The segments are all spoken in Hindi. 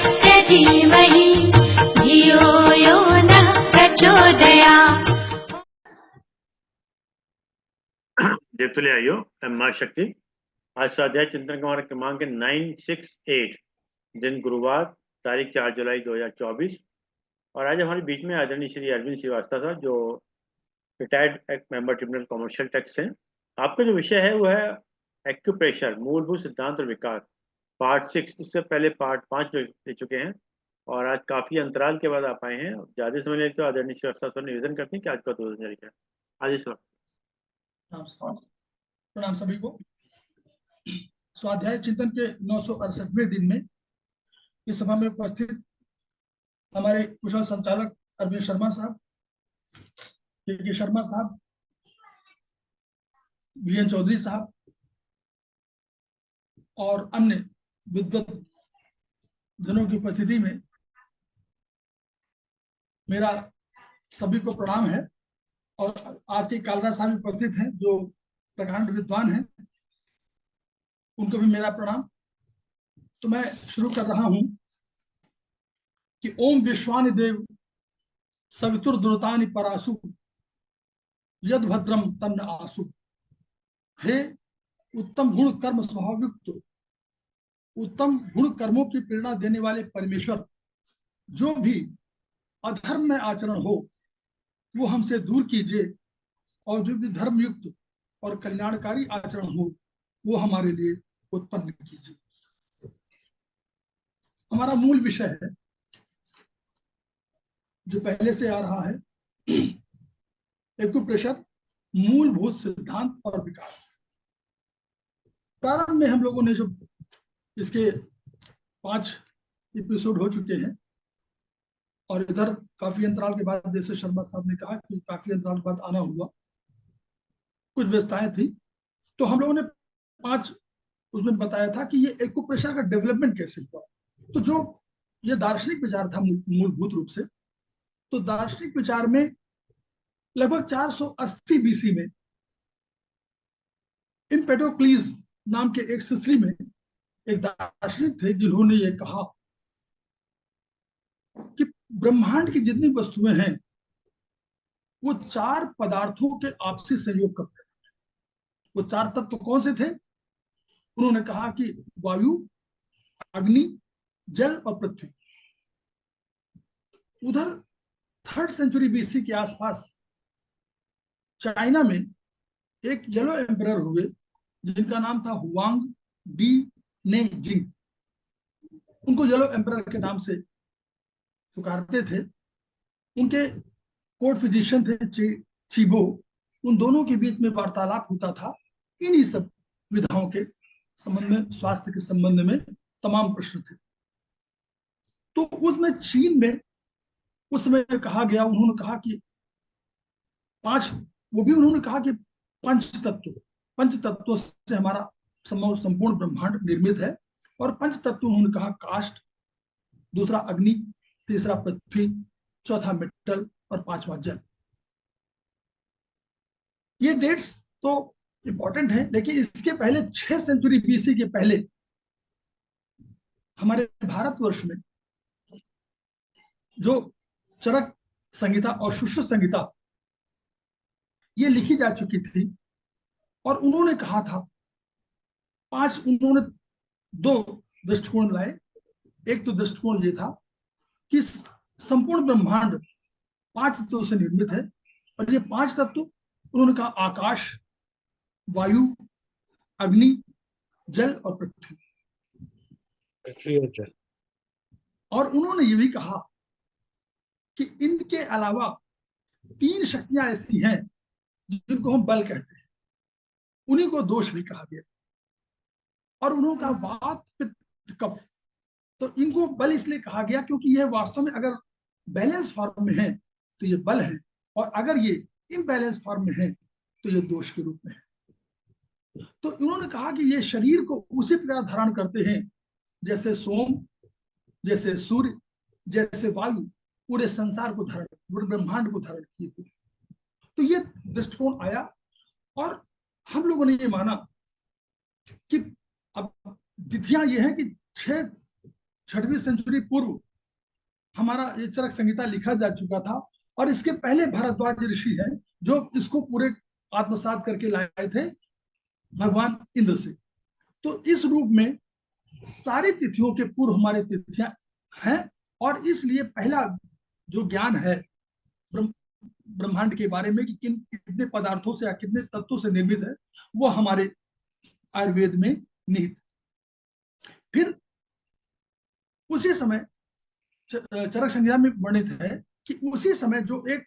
तस्य धीमहि धियो यो नः प्रचोदयात्। देवतुल्य आइयो मां शक्ति। आज स्वाध्याय चिंतन का हमारा क्रमांक 968, दिन गुरुवार, तारीख 4 जुलाई 2024। और आज हमारे बीच में आदरणीय श्री अरविंद श्रीवास्तव साहब, जो retired member tribunal commercial tax हैं। आपका जो विषय है वो है एक्यूप्रेशर, मूलभूत सिद्धांत और विकास, पार्ट 6। इससे पहले पार्ट 5 ले चुके हैं और आज काफी अंतराल के बाद आप आए हैं। ज्यादा समय लेते तो आदरणीय श्रीवास्तव साहब निवेदन करते हैं कि आज का दो दिन है। आज प्रणाम सभी को। स्वाध्याय चिंतन के 968वें दिन में इस सभा में उपस्थित हमारे कुशल संचालक अरविंद शर्मा साहब, के शर्मा साहब, वीएन चौधरी साहब और अन्य विद्वत जनों की उपस्थिति में मेरा सभी को प्रणाम है। और आपके कालरा साहब उपस्थित हैं जो प्रकांड विद्वान हैं, उनको भी मेरा प्रणाम। तो मैं शुरू कर रहा हूं कि ओम विश्वानि देव सवितुर्द्रुतानि परासु यद भद्रम तन्न आसु। हे उत्तम गुण कर्म स्वभावयुक्त, उत्तम गुण कर्मों की प्रेरणा देने वाले परमेश्वर, जो भी अधर्म में आचरण हो वो हमसे दूर कीजिए, और जो भी धर्मयुक्त और कल्याणकारी आचरण हो वो हमारे लिए उत्पन्न कीजिए। हमारा मूल विषय है जो पहले से आ रहा है, एक्यूप्रेशर, मूलभूत सिद्धांत और विकास। प्रारंभ में हम लोगों ने जो इसके 5 एपिसोड हो चुके हैं और इधर काफी अंतराल के बाद, जैसे शर्मा साहब ने कहा कि काफी अंतराल के बाद आना हुआ, कुछ व्यवस्थाएं थी, तो हम लोगों ने 5 उसमें बताया था कि ये एक्यूप्रेशर का डेवलपमेंट कैसे हुआ। तो जो ये दार्शनिक विचार था मूलभूत रूप से, तो दार्शनिक विचार में लगभग 480 बीसी में एम्पेडोक्लीज नाम के एक सिसरी में एक दार्शनिक थे जिन्होंने ये कहा कि ब्रह्मांड की जितनी वस्तुएं हैं वो 4 पदार्थों के आपसी संयोग करते हैं। वो 4 तत्व कौन से थे? उन्होंने कहा कि वायु, अग्नि, जल और पृथ्वी। उधर 3rd सेंचुरी बीसी के आसपास चाइना में एक येलो एम्परर हुए जिनका नाम था हुआंग डी ने जिंग। उनको येलो एम्परर के नाम से पुकारते थे। उनके कोर्ट फिजिशियन थे चीबो। उन दोनों के बीच में वार्तालाप होता था इन्हीं सब विधाओं के संबंध में, स्वास्थ्य के संबंध में तमाम प्रश्न थे। तो उसमें चीन में उस समय कहा गया, उन्होंने कहा कि 5, वो भी उन्होंने कहा कि पंच तत्वों से हमारा संपूर्ण ब्रह्मांड निर्मित है। और 5 तत्व उन्होंने कहा काष्ठ, दूसरा अग्नि, तीसरा पृथ्वी, चौथा मेटल और 5वां जल। ये डेट्स तो इंपॉर्टेंट है, लेकिन इसके पहले 6 सेंचुरी बीसी के पहले हमारे भारतवर्ष में जो चरक संहिता और सुश्रुत संहिता ये लिखी जा चुकी थी। और उन्होंने कहा था उन्होंने 2 दृष्टिकोण लाए। एक तो दृष्टिकोण ये था कि संपूर्ण ब्रह्मांड 5 तत्वों से निर्मित है, और ये 5 तत्व उन्होंने कहा आकाश, वायु, अग्नि, जल और पृथ्वी। और उन्होंने ये भी कहा कि इनके अलावा 3 शक्तियां ऐसी हैं जिनको हम बल कहते हैं, उन्हीं को दोष भी कहा गया। और उन्होंने कहा वात, पित्त, कफ, तो इनको बल इसलिए कहा गया क्योंकि यह वास्तव में अगर बैलेंस फॉर्म में है तो ये बल है, और अगर ये इम्बैलेंस फॉर्म में है तो ये दोष के रूप में है। तो उन्होंने कहा कि ये शरीर को उसी प्रकार धारण करते हैं जैसे सोम, जैसे सूर्य, जैसे वायु पूरे संसार को धारण, पूरे ब्रह्मांड को धारण किए हुए। तो ये दृष्टिकोण आया और हम लोगों ने ये माना कि अब तिथियां ये है कि 6 6वीं सेंचुरी पूर्व हमारा ये चरक संहिता लिखा जा चुका था, और इसके पहले भारद्वाज ऋषि हैं जो इसको पूरे आत्मसात करके लाए थे भगवान इंद्र से। तो इस रूप में सारी तिथियों के पूर्व हमारे तिथियां हैं, और इसलिए पहला जो ज्ञान है ब्रह्मांड के बारे में कि कितने पदार्थों से या कितने तत्वों से निर्मित है, वो हमारे आयुर्वेद में निहित। फिर उसी समय चरक संहिता में वर्णित है कि उसी समय जो एक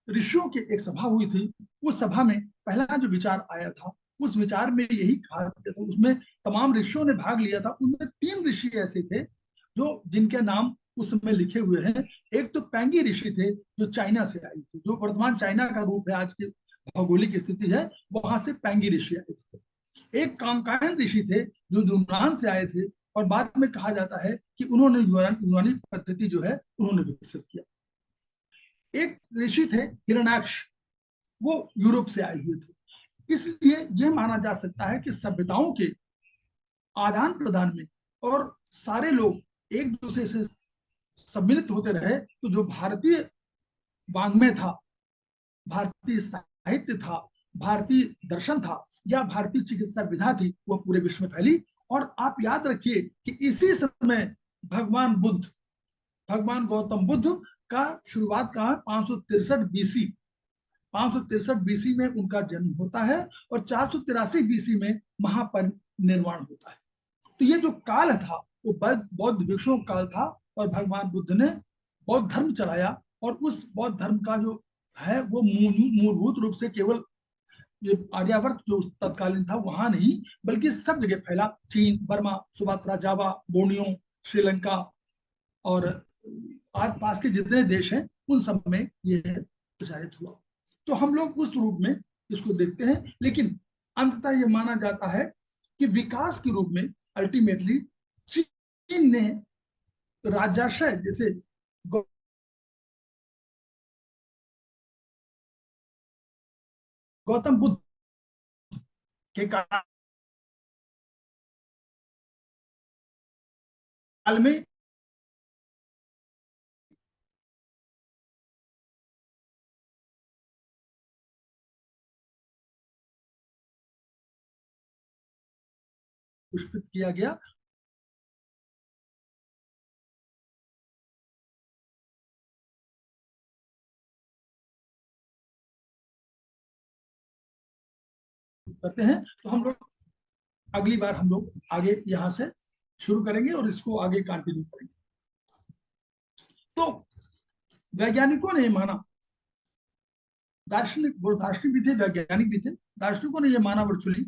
ऋषियों की एक सभा हुई थी, उस सभा में पहला जो विचार आया था, उस विचार में यही कहा गया था, उसमें तमाम ऋषियों ने भाग लिया था। उनमें 3 ऋषि ऐसे थे जो जिनके नाम उस समय लिखे हुए हैं। एक तो पैंगी ऋषि थे जो चाइना से आई थी, जो वर्तमान चाइना का रूप है, आज की भौगोलिक स्थिति है, वहां से पैंगी ऋषि आए थे। एक कामकायन ऋषि थे जो यूनान से आए थे, और बाद में कहा जाता है कि उन्होंने यूनानी पद्धति जो है उन्होंने विकसित किया। एक ऋषि थे हिरण्याक्ष, वो यूरोप से आए हुए थे। इसलिए यह माना जा सकता है कि सभ्यताओं के आदान प्रदान में और सारे लोग एक दूसरे से सम्मिलित होते रहे, तो जो भारतीय वाङ्मय था, भारतीय साहित्य था, भारतीय दर्शन था, या भारतीय चिकित्सा विधा थी, वह पूरे विश्व में फैली। और आप याद रखिए कि इसी समय भगवान गौतम बुद्ध का शुरुआत कहाँ, 563 बीसी 563 बीसी में उनका जन्म होता है, और 483 बीसी में महापरिनिर्वाण होता है। तो ये जो काल था वो बौद्ध भिक्षुओं का काल था, और भगवान बुद्ध ने बौद्ध धर्म चलाया, और उस बौद्ध धर्म का जो है वो मूलभूत रूप से केवल ये आर्यावर्त जो तत्कालीन था वहां नहीं, बल्कि सब जगह फैला। चीन, बर्मा, सुमात्रा, जावा, बोर्नियो, श्रीलंका और आस पास के जितने देश हैं उन सब में ये प्रचारित हुआ। तो हम लोग उस रूप में इसको देखते हैं, लेकिन अंततः ये माना जाता है कि विकास के रूप में अल्टीमेटली चीन ने राजाशय, जैसे गौतम बुद्ध के काल में पुष्पित किया गया। करते हैं तो हम लोग अगली बार हम लोग आगे यहाँ से शुरू करेंगे और इसको आगे कंटिन्यू करेंगे। तो वैज्ञानिकों ने माना, दार्शनिक भी थे, वैज्ञानिक भी थे, दार्शनिकों ने यह माना वर्चुअली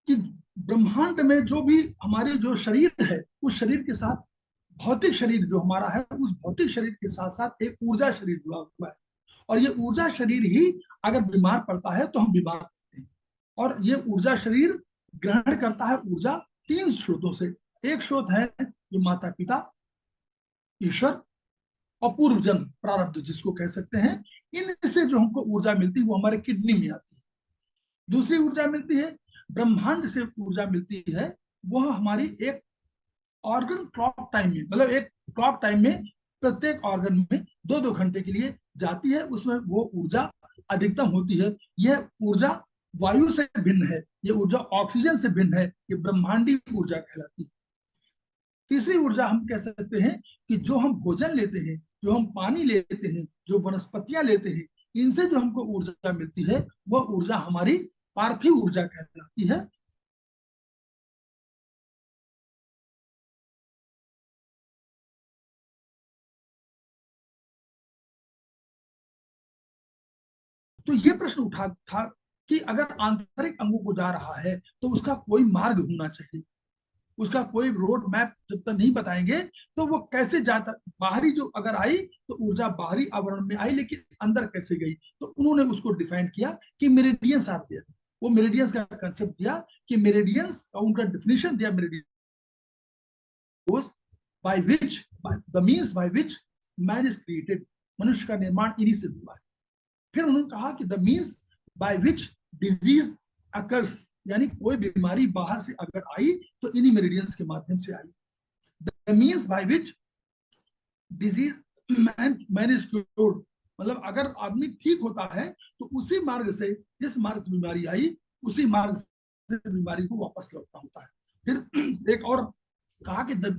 कि ब्रह्मांड में जो भी हमारे जो शरीर है, उस शरीर के साथ भौतिक शरीर जो हमारा है, उस भौतिक शरीर के साथ साथ एक ऊर्जा शरीर जुड़ा हुआ है, और ये ऊर्जा शरीर ही अगर बीमार पड़ता है तो हम बीमार पड़ते हैं। और ये ऊर्जा शरीर ग्रहण करता है ऊर्जा 3 स्रोतों से। एक स्रोत है जो माता पिता, ईश्वर और पूर्व जन्म प्रारब्ध जिसको कह सकते हैं, इनसे जो हमको ऊर्जा मिलती है वो हमारे किडनी में आती है। दूसरी ऊर्जा मिलती है ब्रह्मांड से, ऊर्जा मिलती है वह हमारी एक ऑर्गन क्लॉक टाइम में, मतलब एक क्लॉक टाइम में प्रत्येक ऑर्गन में 2-2 घंटे के लिए जाती है, उसमें वो ऊर्जा अधिकतम होती है। यह ऊर्जा वायु से भिन्न है, ये ऊर्जा ऑक्सीजन से भिन्न है, ये ब्रह्मांडी ऊर्जा कहलाती है। तीसरी ऊर्जा हम कह सकते हैं कि जो हम भोजन लेते हैं, जो हम पानी लेते हैं, जो वनस्पतियां लेते हैं, इनसे जो हमको ऊर्जा मिलती है वह ऊर्जा हमारी पार्थिव ऊर्जा कहलाती है। तो ये प्रश्न उठा था कि अगर आंतरिक अंगों को जा रहा है तो उसका कोई मार्ग होना चाहिए, उसका कोई रोड मैप जब तक नहीं बताएंगे तो वो कैसे जाता। बाहरी जो अगर आई तो ऊर्जा बाहरी आवरण में आई, लेकिन अंदर कैसे गई, तो उन्होंने उसको डिफाइन किया कि मेरिडियंस आर देयर। वो मेरिडियंस का कंसेप्ट दिया कि मेरिडियंस, उनका डिफिनेशन दिया, meridians by which, the means by which man is created, मनुष्य का निर्माण इन्हीं से हुआ है। फिर उन्होंने कहा कि the means by which disease occurs, यानी कोई बीमारी बाहर से अगर आई तो इन्हीं मेरिडियंस के माध्यम से आई। Means by which disease man is cured, मतलब अगर आदमी ठीक होता है तो उसी मार्ग से, जिस मार्ग से बीमारी आई उसी मार्ग से बीमारी को वापस लौटना होता है। फिर एक और कहा कि the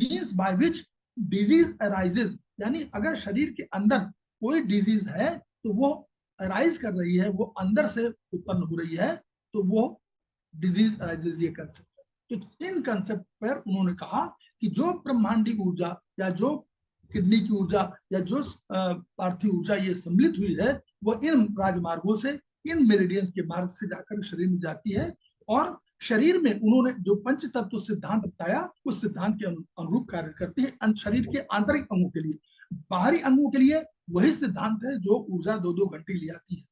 means by which disease arises, यानी अगर शरीर के अंदर कोई डिजीज है तो वो अराइज कर रही है, वो अंदर से उत्पन्न हो रही है, तो वो डिजीज अराइजेज, ये कंसेप्ट है। तो इन कंसेप्ट पर उन्होंने कहा कि जो ब्रह्मांडी ऊर्जा या जो किडनी की ऊर्जा या जो पार्थिव ऊर्जा ये सम्मिलित हुई है, वो इन राजमार्गों से, इन मेरिडियन के मार्ग से जाकर शरीर में जाती है, और शरीर में उन्होंने जो पंच तत्व सिद्धांत बताया उस सिद्धांत के अनुरूप कार्य करती है शरीर के आंतरिक अंगों के लिए। बाहरी अंगों के लिए वही सिद्धांत है जो ऊर्जा 2-2 घंटे ले आती है।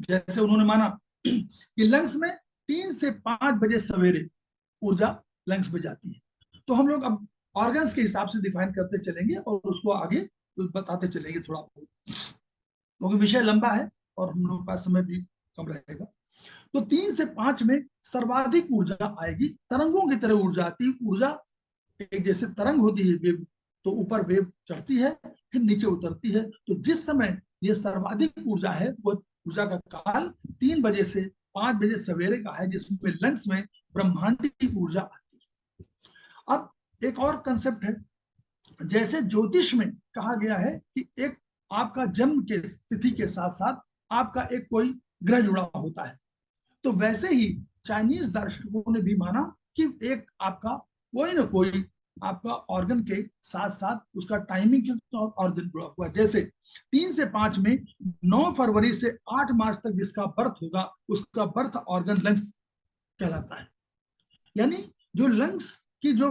जैसे उन्होंने माना कि लंग्स में 3 से 5 बजे सवेरे ऊर्जा लंग्स में जाती है। तो हम लोग अब ऑर्गन्स के हिसाब से डिफाइन करते चलेंगे और उसको आगे बताते चलेंगे थोड़ा बहुत, क्योंकि विषय लंबा है और हम लोगों का समय भी कम रहेगा। तो 3 से 5 में सर्वाधिक ऊर्जा आएगी, तरंगों की तरह ऊर्जा आती है। ऊर्जा एक जैसे तरंग होती है वेव, तो ऊपर वेव चढ़ती है फिर नीचे उतरती है। तो जिस समय ये सर्वाधिक ऊर्जा है वो ऊर्जा का काल 3 बजे से 5 बजे सवेरे का है, जिसमें लंग्स में ब्रह्मांड की ऊर्जा आती है। अब एक और कंसेप्ट है, जैसे ज्योतिष में कहा गया है कि एक आपका जन्म के तिथि के साथ साथ आपका एक कोई ग्रह जुड़ा होता है, तो वैसे ही चाइनीज दार्शनिकों ने भी माना कि एक आपका कोई ना कोई आपका ऑर्गन के साथ साथ उसका टाइमिंग के ऑर्गन जुड़ा हुआ है। जैसे 3 से 5 में 9 फरवरी से 8 मार्च तक जिसका बर्थ होगा उसका बर्थ ऑर्गन लंग्स कहलाता है। यानी जो लंग्स की जो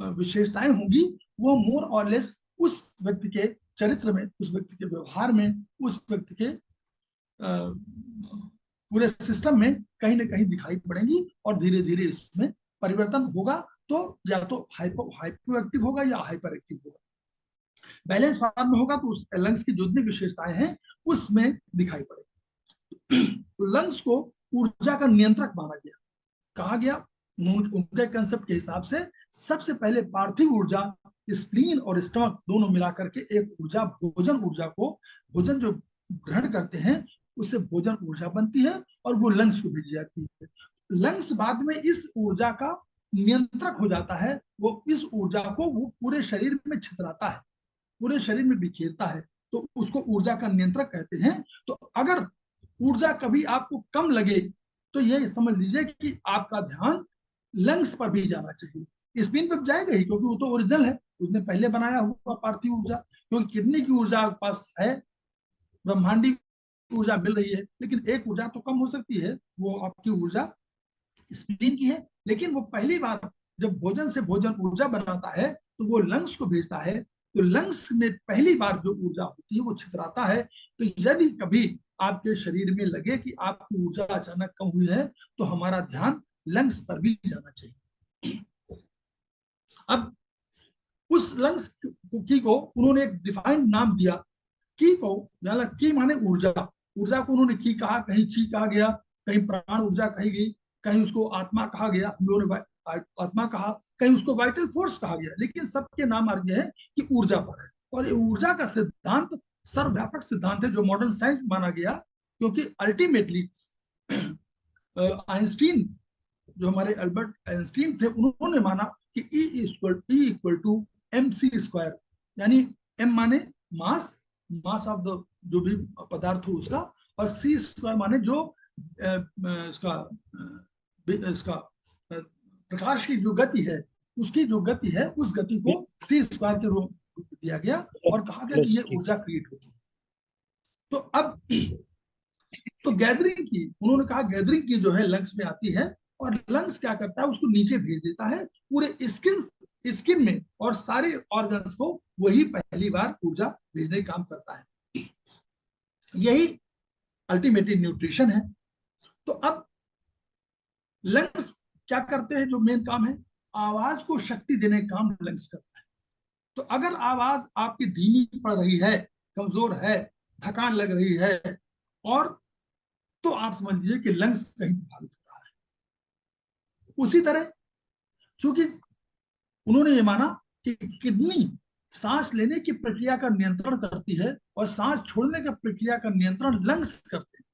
विशेषताएं होंगी वो मोर और लेस उस व्यक्ति के चरित्र में, उस व्यक्ति के व्यवहार में, उस व्यक्ति के पूरे सिस्टम में कहीं ना कहीं दिखाई पड़ेंगी और धीरे धीरे इसमें परिवर्तन होगा। तो या तो हाइपो एक्टिव होगा या हाइपर एक्टिव होगा। बैलेंस फॉर्म में होगा तो उस लंग्स की जो भी विशेषताएं हैं उसमें दिखाई पड़ेगी। तो लंग्स को ऊर्जा का नियंत्रक माना गया, कहा गया उनके कंसेप्ट के हिसाब से सबसे पहले पार्थिव ऊर्जा स्प्लीन और स्टमक दोनों मिलाकर के एक ऊर्जा, भोजन ऊर्जा को, भोजन जो ग्रहण करते हैं उससे भोजन ऊर्जा बनती है और वो लंग्स को भेजी जाती है। लंग्स बाद में इस ऊर्जा का नियंत्रक हो जाता है, वो इस ऊर्जा को वो पूरे शरीर में छितराता है, पूरे शरीर में बिखेरता है, तो उसको ऊर्जा का नियंत्रक कहते हैं। तो अगर ऊर्जा कभी आपको कम लगे तो ये समझ लीजिए कि आपका ध्यान लंग्स पर भी जाना चाहिए। स्पिन पर जाएगा ही क्योंकि वो तो ओरिजिनल है, उसने पहले बनाया हुआ पार्थिव ऊर्जा। क्योंकि किडनी की ऊर्जा आपके पास है, ब्रह्मांडी ऊर्जा मिल रही है, लेकिन एक ऊर्जा तो कम हो सकती है, वो आपकी ऊर्जा स्पिन की है। लेकिन वो पहली बार जब भोजन से भोजन ऊर्जा बनाता है तो वो लंग्स को भेजता है, तो लंग्स में पहली बार जो ऊर्जा होती है वो छितराता है। तो यदि कभी आपके शरीर में लगे कि आपकी ऊर्जा अचानक कम हुई है तो हमारा ध्यान लंग्स पर भी जाना चाहिए। अब उस लंग्स की को उन्होंने एक डिफाइंड नाम दिया, की को, यानी की माने ऊर्जा, ऊर्जा को उन्होंने की कहा, कहीं ची कहा गया, कहीं प्राण ऊर्जा कही गई, कहीं उसको आत्मा कहा गया, हम लोगों ने आत्मा कहा, कहीं उसको वाइटल फोर्स कहा गया, लेकिन सबके नाम अर्थ है कि ऊर्जा पर है। और ये ऊर्जा का सिद्धांत सर्वव्यापक सिद्धांत है जो मॉडर्न साइंस माना गया, क्योंकि अल्टीमेटली आइंस्टीन, जो हमारे अल्बर्ट आइंस्टीन थे, उन्होंने माना कि E इक्वल टू mc², यानी m माने मास, मास ऑफ द जो भी पदार्थ हो उसका, और c² माने जो इसका प्रकाश की जो गति है, उसकी जो गति है उस गति को c² के रूप में दिया गया और कहा गया कि ये ऊर्जा क्रिएट होती है। तो अब तो गैदरिंग की, उन्होंने कहा गैदरिंग की जो है लंग्स में आती है और लंग्स क्या करता है, उसको नीचे भेज देता है पूरे स्किन में, और सारे ऑर्गन्स को वही पहली बार ऊर्जा भेजने का काम करता है। यही अल्टीमेटली न्यूट्रिशन है। तो अब लंग्स क्या करते हैं, जो मेन काम है, आवाज को शक्ति देने का काम लंग्स करता है। तो अगर आवाज आपकी धीमी पड़ रही है, कमजोर है, थकान लग रही है, और तो आप समझ लीजिए कि लंग्स कहीं प्रभावित हो रहा है। उसी तरह चूंकि उन्होंने ये माना कि किडनी सांस लेने की प्रक्रिया का नियंत्रण करती है और सांस छोड़ने की प्रक्रिया का नियंत्रण लंग्स करते हैं।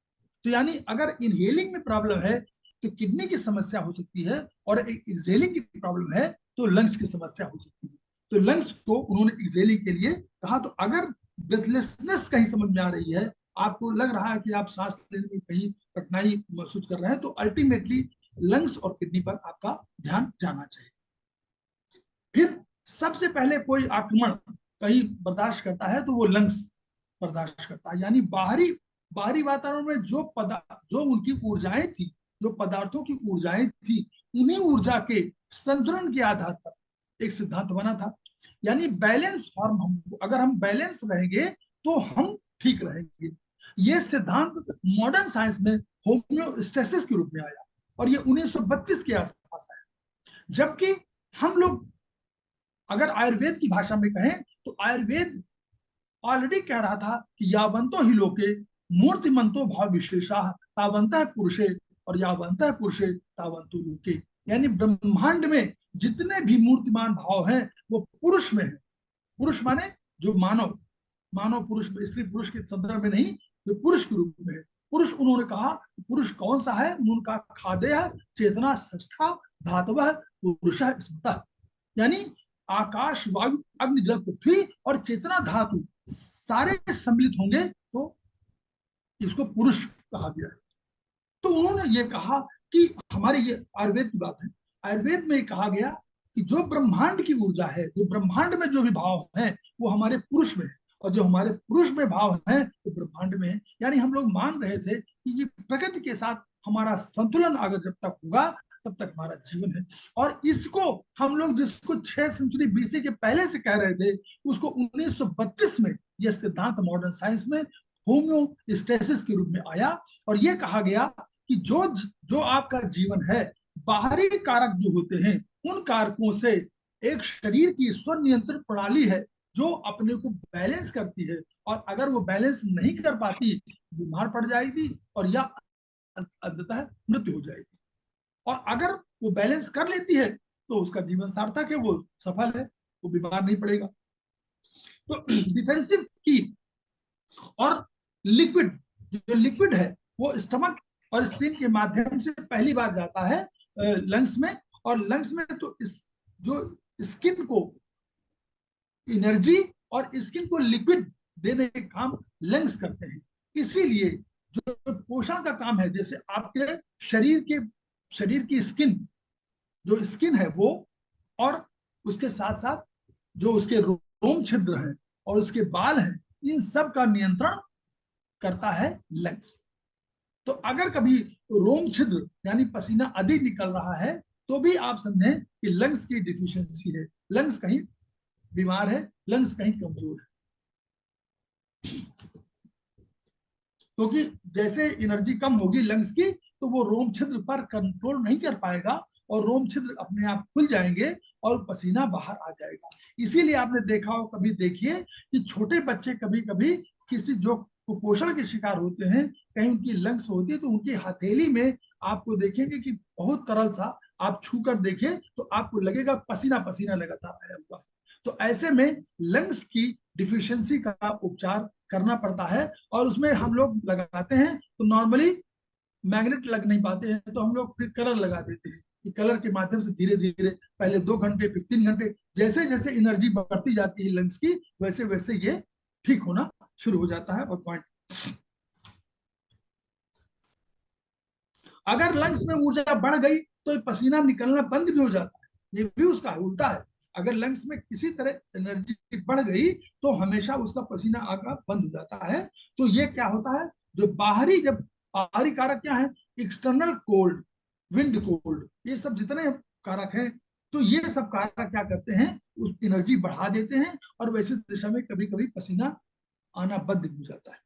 तो यानी अगर इनहेलिंग में प्रॉब्लम है तो किडनी की समस्या हो सकती है, और एक्सहेलिंग की प्रॉब्लम है तो लंग्स की समस्या हो सकती है। तो लंग्स को उन्होंने एक्सहेलिंग के लिए कहा। तो अगर ब्रेथलेसनेस कहीं समझ में आ रही है, आपको लग रहा है कि आप सांस लेने में कहीं कठिनाई महसूस कर रहे हैं, तो अल्टीमेटली लंग्स और किडनी पर आपका ध्यान जाना चाहिए। फिर सबसे पहले कोई आक्रमण कहीं बर्दाश्त करता है तो वो लंग्स बर्दाश्त करता है। यानी बाहरी वातावरण में जो उनकी ऊर्जाएं थी, जो पदार्थों की ऊर्जाएं थी, उन्हीं ऊर्जा के संतुलन के आधार पर एक सिद्धांत बना था। यानी बैलेंस फॉर्म, हमको अगर हम बैलेंस रहेंगे तो हम ठीक रहेंगे। ये सिद्धांत मॉडर्न साइंस में होम्योस्टेसिस के रूप में आया और ये 1932 के आसपास आया। जबकि हम लोग अगर आयुर्वेद की भाषा में कहें तो आयुर्वेद ऑलरेडी कह रहा था कि यावंतो ही लोके मूर्तिमंतो भाव विशेषा तावंतः पुरुषे और यावंतः पुरुषे तावंतो लोके। यानी ब्रह्मांड में जितने भी मूर्तिमान भाव हैं वो पुरुष में है। पुरुष माने जो मानव पुरुष, स्त्री पुरुष के संदर्भ में नहीं, जो पुरुष के रूप में है। पुरुष उन्होंने कहा पुरुष कौन सा है? उन्होंने कहा खादेय चेतना षष्ठा धातवः पुरुषः स्मृतः। यानी आकाश, वायु, अग्नि, जल, पृथ्वी और चेतना धातु सारे सम्मिलित होंगे तो इसको पुरुष कहा गया है। तो उन्होंने ये कहा कि हमारे, ये आयुर्वेद की बात है, आयुर्वेद में कहा गया कि जो ब्रह्मांड की ऊर्जा है, जो ब्रह्मांड में जो भी भाव है वो हमारे पुरुष में है, और जो हमारे पुरुष में भाव है वो ब्रह्मांड में है। यानी हम लोग मान रहे थे कि ये प्रकृति के साथ हमारा संतुलन अगर जब तक होगा तब तक हमारा जीवन है। और इसको हम लोग जिसको 6 सेंचुरी बीसी के पहले से कह रहे थे, उसको 1932 में यह सिद्धांत मॉडर्न साइंस में होम्योस्टेसिस के रूप में आया और यह कहा गया कि जो आपका जीवन है, बाहरी कारक जो होते हैं उन कारकों से एक शरीर की स्वनियंत्रण प्रणाली है जो अपने को बैलेंस करती है, और अगर वो बैलेंस नहीं कर पाती बीमार पड़ जाएगी और या अंततः मृत्यु हो जाएगी। और अगर वो बैलेंस कर लेती है तो उसका जीवन सार्थक है, वो सफल है, वो बीमार नहीं पड़ेगा। तो डिफेंसिव की और लिक्विड, जो लिक्विड है वो स्टमक और स्प्लीन के माध्यम से पहली बार जाता है लंग्स में, और लंग्स में तो जो स्किन को एनर्जी और स्किन को लिक्विड देने का काम लंग्स करते हैं। इसीलिए जो पोषण का काम है, जैसे आपके शरीर की स्किन, जो स्किन है वो, और उसके साथ साथ जो उसके रोम छिद्र हैं और उसके बाल हैं, इन सब का नियंत्रण करता है लंग्स। तो अगर कभी रोम छिद्र यानी पसीना अधिक निकल रहा है तो भी आप समझें कि लंग्स की डिफिशियंसी है, लंग्स कहीं बीमार है, लंग्स कहीं कमजोर है। क्योंकि जैसे एनर्जी कम होगी लंग्स की तो वो रोम छिद्र पर कंट्रोल नहीं कर पाएगा और रोम छिद्र अपने आप खुल जाएंगे और पसीना बाहर आ जाएगा। इसीलिए आपने देखा हो, कभी देखिए कि छोटे बच्चे कभी कभी किसी जो कुपोषण के शिकार होते हैं, कहीं उनकी लंग्स होती है तो उनकी हथेली में आपको देखेंगे कि बहुत तरल सा, आप छू कर देखें तो आपको लगेगा पसीना पसीना लगातार आया हुआ है। तो ऐसे में लंग्स की डिफिशियंसी का उपचार करना पड़ता है, और उसमें हम लोग लगाते हैं तो नॉर्मली मैग्नेट लग नहीं पाते हैं तो हम लोग फिर कलर लगा देते हैं कि कलर के माध्यम से धीरे धीरे पहले 2 घंटे फिर 3 घंटे, जैसे जैसे एनर्जी बढ़ती जाती है लंग्स की वैसे वैसे ये ठीक होना शुरू हो जाता है। और पॉइंट, अगर लंग्स में ऊर्जा बढ़ गई तो पसीना निकलना बंद भी हो जाता है, ये भी उसका उल्टा है। अगर लंग्स में किसी तरह एनर्जी बढ़ गई तो हमेशा उसका पसीना आना बंद हो जाता है। तो ये क्या होता है, जो बाहरी कारक क्या है, एक्सटर्नल कोल्ड, विंड कोल्ड, ये सब जितने कारक हैं, तो ये सब कारक क्या करते हैं, उस एनर्जी बढ़ा देते हैं और वैसे दिशा में कभी कभी पसीना आना बंद हो जाता है।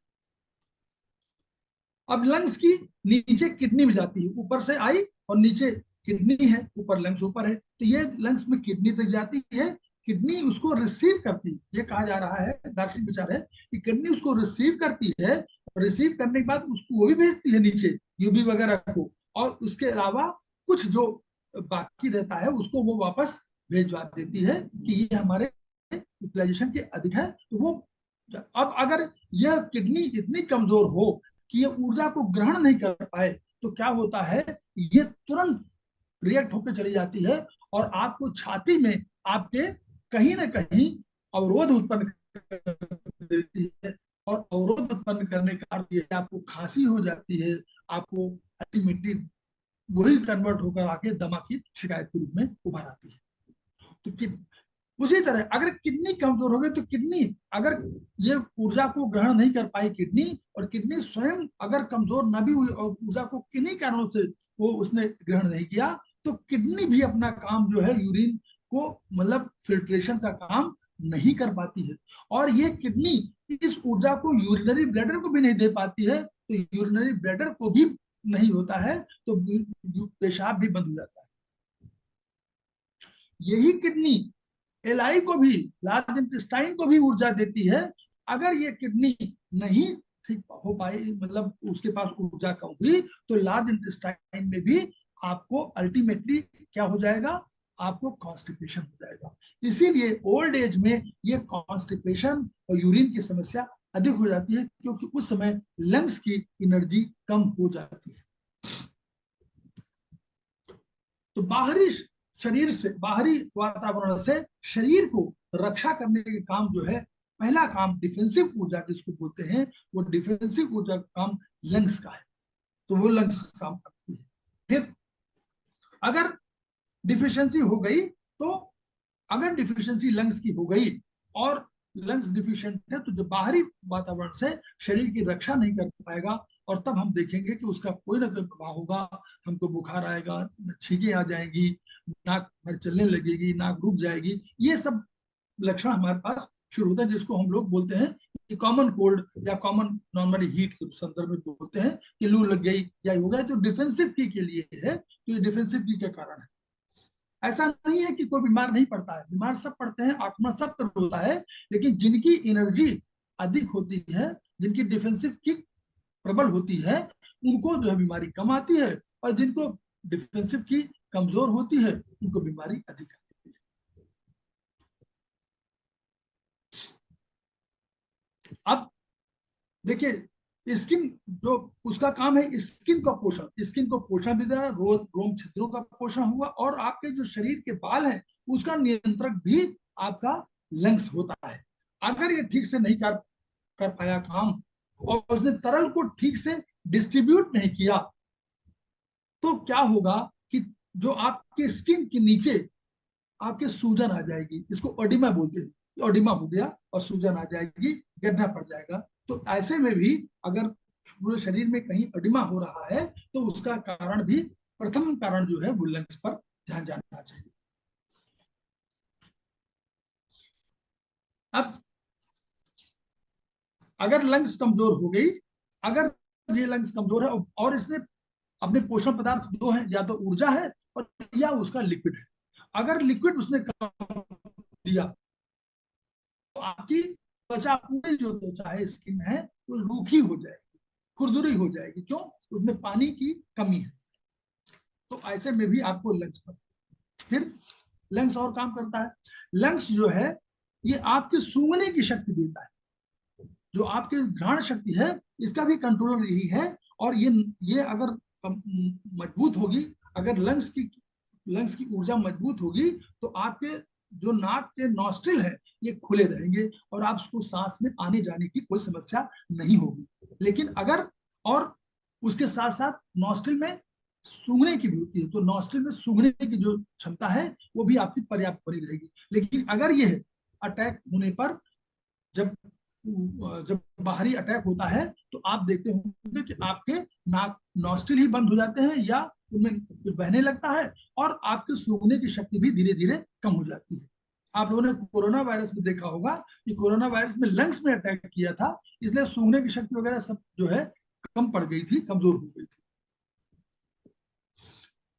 अब लंग्स की नीचे किडनी में जाती है, ऊपर से आई और नीचे किडनी है, ऊपर लंग्स ऊपर है, तो ये लंग्स में किडनी तक जाती है। किडनी उसको रिसीव करती है, ये कहा जा रहा है, दार्शनिक विचार है कि किडनी उसको रिसीव करती है, और रिसीव करने के बाद उसको वो भी भेजती है नीचे यूबी वगैरह को, और उसके अलावा कुछ जो बाकी रहता है उसको वो वापस भेजवा देती है कि ये हमारे यूटिलाइजेशन के अधिक है। तो वो अब अगर यह किडनी इतनी कमजोर हो कि ये ऊर्जा को ग्रहण नहीं कर पाए तो क्या होता है, ये तुरंत रिएक्ट होकर चली जाती है और आपको छाती में आपके कहीं ना कहीं अवरोध उत्पन्न कर देती है। और अवरोध उत्पन्न करने का अर्थ ये आपको खांसी हो जाती है, आपको अल्टीमेटली वही कन्वर्ट होकर आके दमा की शिकायत के रूप में उभर आती है। तो उसी तरह अगर किडनी कमजोर हो गई तो किडनी अगर ये ऊर्जा को ग्रहण नहीं कर पाई किडनी, और किडनी स्वयं अगर कमजोर न भी हुई और ऊर्जा को किन्हीं कारणों से वो उसने ग्रहण नहीं किया, तो किडनी भी अपना काम जो है यूरिन को मतलब फिल्ट्रेशन का काम नहीं कर पाती है। और ये किडनी इस ऊर्जा को यूरिनरी ब्लैडर को भी नहीं दे पाती है, तो यूरिनरी ब्लैडर को भी नहीं होता है तो पेशाब भी बंद हो जाता है। यही किडनी एलआई को भी, लार्ज इंटेस्टाइन को भी ऊर्जा देती है। अगर ये किडनी नहीं ठीक हो पाई, मतलब उसके पास ऊर्जा कम हुई, तो लार्ज इंटेस्टाइन में भी आपको अल्टीमेटली क्या हो जाएगा, आपको कॉन्स्टिपेशन हो जाएगा। इसीलिए ओल्ड एज में ये कॉन्स्टिपेशन और यूरिन की समस्या अधिक हो जाती है, क्योंकि उस समय लंग्स की एनर्जी कम हो जाती है। तो बाहरी शरीर से, बाहरी वातावरण से शरीर को रक्षा करने के काम जो है, पहला काम डिफेंसिव ऊर्जा जिसको बोलते हैं, वो डिफेंसिव ऊर्जा का काम लंग्स का है। तो वो लंग्स काम करती है। फिर अगर डिफिशियंसी हो गई, तो अगर डिफिशियंसी लंग्स की हो गई और लंग्स डिफिशिएंट है, तो जो बाहरी वातावरण से शरीर की रक्षा नहीं कर पाएगा, और तब हम देखेंगे कि उसका कोई ना कोई प्रभाव होगा। हमको बुखार आएगा, छींकें आ जाएंगी, नाक चलने लगेगी, नाक रुक जाएगी, ये सब लक्षण हमारे पास शुरू होता है, जिसको हम लोग बोलते हैं कि कॉमन कोल्ड या कॉमन नॉर्मली हीट के संदर्भ में बोलते हैं कि लू लग गई या हो गया। तो डिफेंसिव की के लिए है, तो ये डिफेंसिव की के कारण है। ऐसा नहीं है कि कोई बीमार नहीं पड़ता है, बीमार सब पड़ते हैं, आत्मा सब कर होता है, लेकिन जिनकी एनर्जी अधिक होती है, जिनकी डिफेंसिव की प्रबल होती है, उनको जो है बीमारी कम आती है, और जिनको डिफेंसिव की कमजोर होती है उनको बीमारी अधिक आती है। अब देखिए, स्किन जो उसका काम है, स्किन का पोषण, स्किन को पोषण भी देना, रोम छिद्रों का पोषण हुआ, और आपके जो शरीर के बाल हैं उसका नियंत्रण भी आपका लंग्स होता है। अगर ये ठीक से नहीं कर पाया काम, और उसने तरल को ठीक से डिस्ट्रीब्यूट नहीं किया, तो क्या होगा कि जो आपके स्किन के नीचे आपके सूजन आ जाएगी, इसको ओडिमा बोलते हैं। ओडिमा हो गया और सूजन आ जाएगी, गड्ढा पड़ जाएगा। तो ऐसे में भी अगर पूरे शरीर में कहीं ओडिमा हो रहा है, तो उसका कारण भी, प्रथम कारण जो है वो लंग्स पर ध्यान जाना चाहिए। अब अगर लंग्स कमजोर हो गई, अगर ये लंग्स कमजोर है और इसने अपने पोषण पदार्थ दो हैं, या तो ऊर्जा है और या उसका लिक्विड है। अगर लिक्विड उसने कम दिया तो आपकी त्वचा, पूरी जो त्वचा है, स्किन है, वो रूखी हो जाएगी, खुरदुरी हो जाएगी। क्यों? उसमें पानी की कमी है। तो ऐसे में भी आपको लंग्स पर, फिर लंग्स और काम करता है। लंग्स जो है ये आपकी सूंघने की शक्ति देता है, जो आपकी घ्राण शक्ति है इसका भी कंट्रोलर यही है। और ये अगर मजबूत होगी, अगर लंग्स की ऊर्जा मजबूत होगी, तो आपके जो नाक के नॉस्ट्रिल है ये खुले रहेंगे और आपको सांस में आने जाने की कोई समस्या नहीं होगी। लेकिन अगर, और उसके साथ साथ नॉस्ट्रिल में सूंघने की भी होती है, तो नॉस्ट्रिल में सूंघने की जो क्षमता है वो भी आपकी पर्याप्त बनी रहेगी। लेकिन अगर यह अटैक होने पर, जब बाहरी अटैक होता है, तो आप देखते होंगे कि आपके नाक नॉस्ट्रिल ही बंद हो जाते हैं, या उनमें कुछ बहने लगता है, और आपके सूंघने की शक्ति भी धीरे धीरे कम हो जाती है। आप लोगों ने कोरोना वायरस में देखा होगा कि कोरोना वायरस में लंग्स में अटैक किया था, इसलिए सूंघने की शक्ति वगैरह सब जो है कम पड़ गई थी, कमजोर हो गई थी।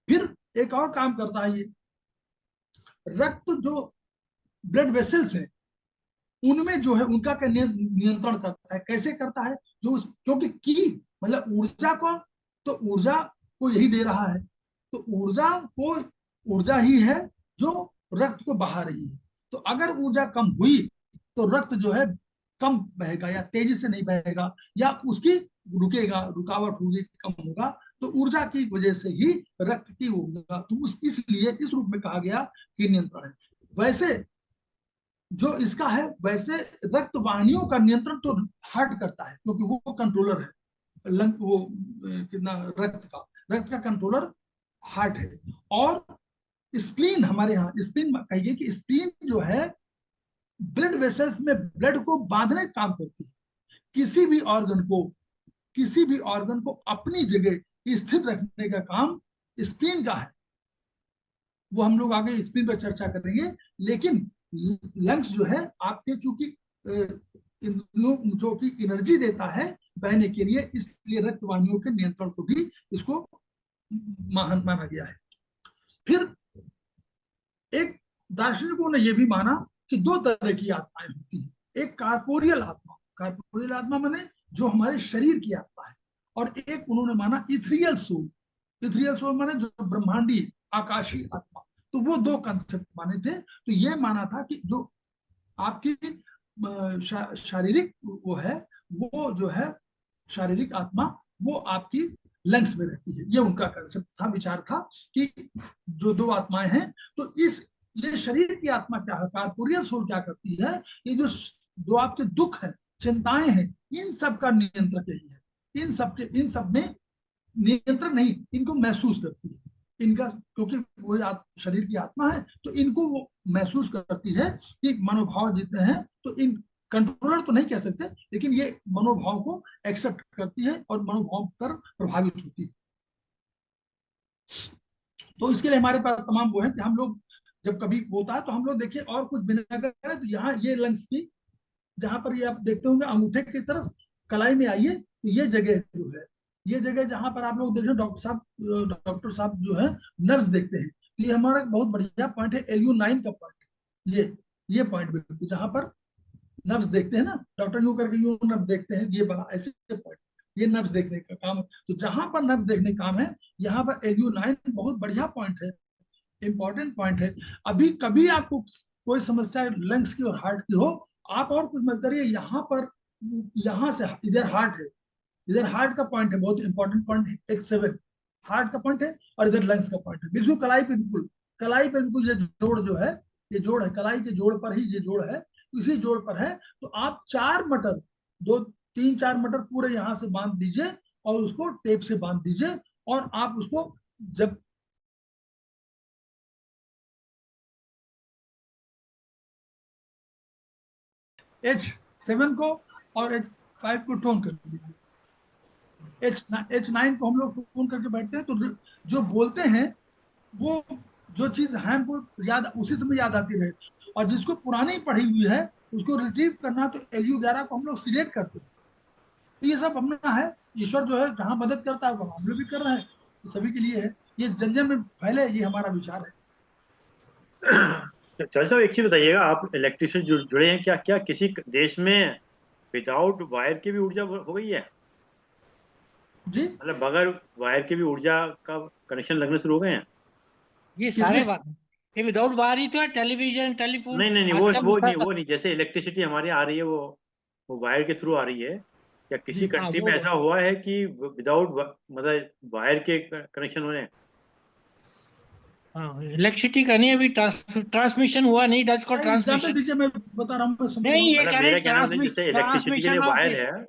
फिर एक और काम करता है ये, रक्त जो ब्लड वेसल्स हैं उनमें जो है उनका नियंत्रण करता है। कैसे करता है? जो क्योंकि की मतलब ऊर्जा को, तो ऊर्जा को यही दे रहा है, तो ऊर्जा ही है जो रक्त को बहा रही है। तो अगर ऊर्जा कम हुई तो रक्त जो है कम बहेगा या तेजी से नहीं बहेगा या उसकी रुकेगा, रुकावट होगी, कम होगा। तो ऊर्जा की वजह से ही रक्त की होगा, तो इसलिए इस रूप में कहा गया कि नियंत्रण है। वैसे जो इसका है, वैसे रक्त वाहिनियों का नियंत्रण तो हार्ट करता है, क्योंकि वो कंट्रोलर है लंग, वो कितना रक्त का कंट्रोलर हार्ट है। और स्प्लीन, हमारे यहाँ स्प्लीन कहिए कि स्प्लीन जो है ब्लड वेसल्स में ब्लड को बांधने का काम करती है। किसी भी ऑर्गन को अपनी जगह स्थिर रखने का काम स्प्लीन का है। वो हम लोग आगे स्प्लीन पर चर्चा करेंगे। लेकिन लंग्स जो है आपके चूंकि जो कि एनर्जी देता है बहने के लिए, इसलिए रक्त वाहिनियों के नियंत्रण को भी इसको माना गया है। फिर एक दार्शनिकों ने यह भी माना कि दो तरह की आत्माएं होती हैं। एक कार्पोरियल आत्मा माने जो हमारे शरीर की आत्मा है, और एक उन्होंने माना इथरियल सोल माने जो ब्रह्मांडी आकाशीय आत्मा। तो वो दो कंसेप्ट माने थे। तो ये माना था कि जो आपकी शारीरिक वो है, वो जो है शारीरिक आत्मा, वो आपकी लंग्स में रहती है। ये उनका कंसेप्ट था, विचार था कि जो दो आत्माएं हैं। तो ये शरीर की आत्मा क्या है, कार्पोरियल सोल क्या करती है, ये जो आपके दुख है, चिंताएं हैं, इन सब का नियंत्रक यही है। इन सब में नियंत्रण नहीं, इनको महसूस करती है। इनका क्योंकि वो शरीर की आत्मा है, तो इनको वो महसूस करती है कि मनोभाव जितने हैं, तो इन कंट्रोलर तो नहीं कह सकते, लेकिन ये मनोभाव को एक्सेप्ट करती है और मनोभाव पर प्रभावित होती है। तो इसके लिए हमारे पास तमाम वो है कि हम लोग जब कभी होता है तो हम लोग देखिए और कुछ बिना करें तो यहाँ ये लंग्स की, जहां पर ये आप देखते होंगे अंगूठे की तरफ कलाई में आइए, तो ये जगह जो है, ये जगह जहां पर आप लोग देख रहे हो डॉक्टर साहब जो है नर्व्स देखते हैं, तो ये हमारा बहुत बढ़िया पॉइंट है, LU9 का पॉइंट है। ये पॉइंट बिल्कुल जहां पर नर्व्स देखते हैं ना, डॉक्टर यूं करके यूं नर्व देखते हैं, ये बड़ा ऐसे पॉइंट, ये नर्व्स देखने का काम है। तो जहां पर नर्व देखने का काम है, यहाँ पर LU9 बहुत बढ़िया पॉइंट है, इंपॉर्टेंट पॉइंट है। अभी कभी आपको कोई समस्या लंग्स की और हार्ट की हो, आप और कुछ मत करिए, यहाँ से इधर हार्ट है, इधर हार्ट का पॉइंट है, बहुत इंपॉर्टेंट पॉइंट है, H7 हार्ट का पॉइंट है, और इधर लंग्स का पॉइंट है, बिल्कुल कलाई पे बिल्कुल ये जोड़ जो है, ये जोड़ है कलाई के जोड़ पर ही, ये जोड़ है, इसी जोड़ पर है। तो आप 4 मटर, 2-3-4 मटर पूरे यहाँ से बांध दीजिए और उसको टेप से बांध दीजिए, और आप उसको जब H7 को और H5 को टोन कर दीजिए। H9 को हम लोग टोन करके बैठते हैं, तो जो बोलते हैं वो जो चीज है हमको याद उसी समय याद आती रहे, और जिसको पुरानी पढ़ी हुई है उसको रिट्रीव करना, तो LU11 को हम लोग सिलेक्ट करते हैं। तो ये सब अपना है, ईश्वर जो है जहाँ मदद करता है वो हम लोग भी कर रहे हैं, तो सभी के लिए है, ये जन में फैले, ये हमारा विचार है। चल साहब एक चीज बताइएगा, आप इलेक्ट्रिक से जुड़े हैं, क्या क्या किसी देश में विदाउट वायर की भी ऊर्जा हो गई है? जी, मतलब बगैर वायर के भी ऊर्जा का कनेक्शन लगने शुरू हो गए हैं? ये सारे ये विदाउट वायर ही तो है, टेलीविजन, टेलीफोन। नहीं नहीं नहीं, आजकल वो नहीं, जैसे इलेक्ट्रिसिटी हमारी आ रही है वो वायर के थ्रू आ रही है, या किसी कंट्री में ऐसा हुआ है कि विदाउट मतलब वायर के कनेक्शन हो रहे हैं? इलेक्ट्रिसिटी का नहीं, अभी ट्रांसमिशन हुआ नहीं, डच को ट्रांसमिशन दीजिए, मैं बता रहा हूँ। नहीं, ये मतलब मेरा कहना है जैसे इलेक्ट्रिसिटी के लिए वायर है,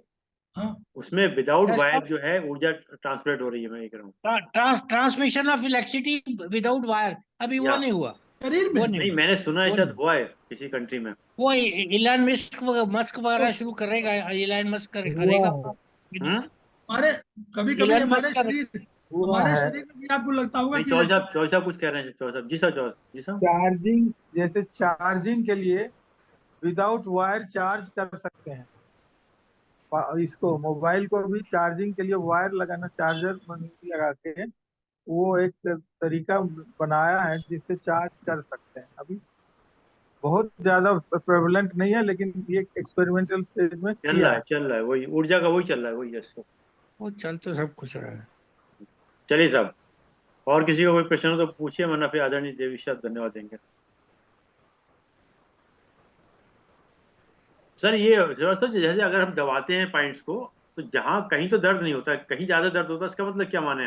हाँ, उसमें विदाउट वायर जो है ऊर्जा ट्रांसमिट हो रही है, मैं ये कह रहा हूँ। Transmission of electricity without wire अभी वो नहीं हुआ शरीर में नहीं, मैंने सुना है शायद हुआ है किसी कंट्री में। वो इलान मस्क वगैरह शुरू करेगा, इलान मस्क करेगा। हमारे कभी कभी हमारे शरीर में भी आपको लगता होगा कि चौल साहब कुछ कह रहे हैं। चौल साहब जी साहब चार्जिंग, जैसे चार्जिंग के लिए विदाउट वायर चार्ज कर सकते हैं, इसको मोबाइल को भी चार्जिंग के लिए वायर लगाना, चार्जर लगा के वो एक तरीका बनाया है जिससे चार्ज कर सकते हैं। अभी बहुत ज्यादा प्रेवलेंट नहीं है, लेकिन ये एक्सपेरिमेंटल स्टेज में चल रहा है वही ऊर्जा का, वही चल रहा है, वही जैसे वो चल तो सब कुछ रहा है। चलिए साहब, और किसी का कोई प्रश्न हो तो पूछिए, वरना फिर आदरणीय देवी साहब धन्यवाद देंगे। सर ये श्रीवास्तव जी, जैसे अगर हम दबाते हैं पॉइंट्स को, तो जहाँ कहीं तो दर्द नहीं होता, कहीं ज्यादा दर्द होता है, इसका मतलब क्या माने?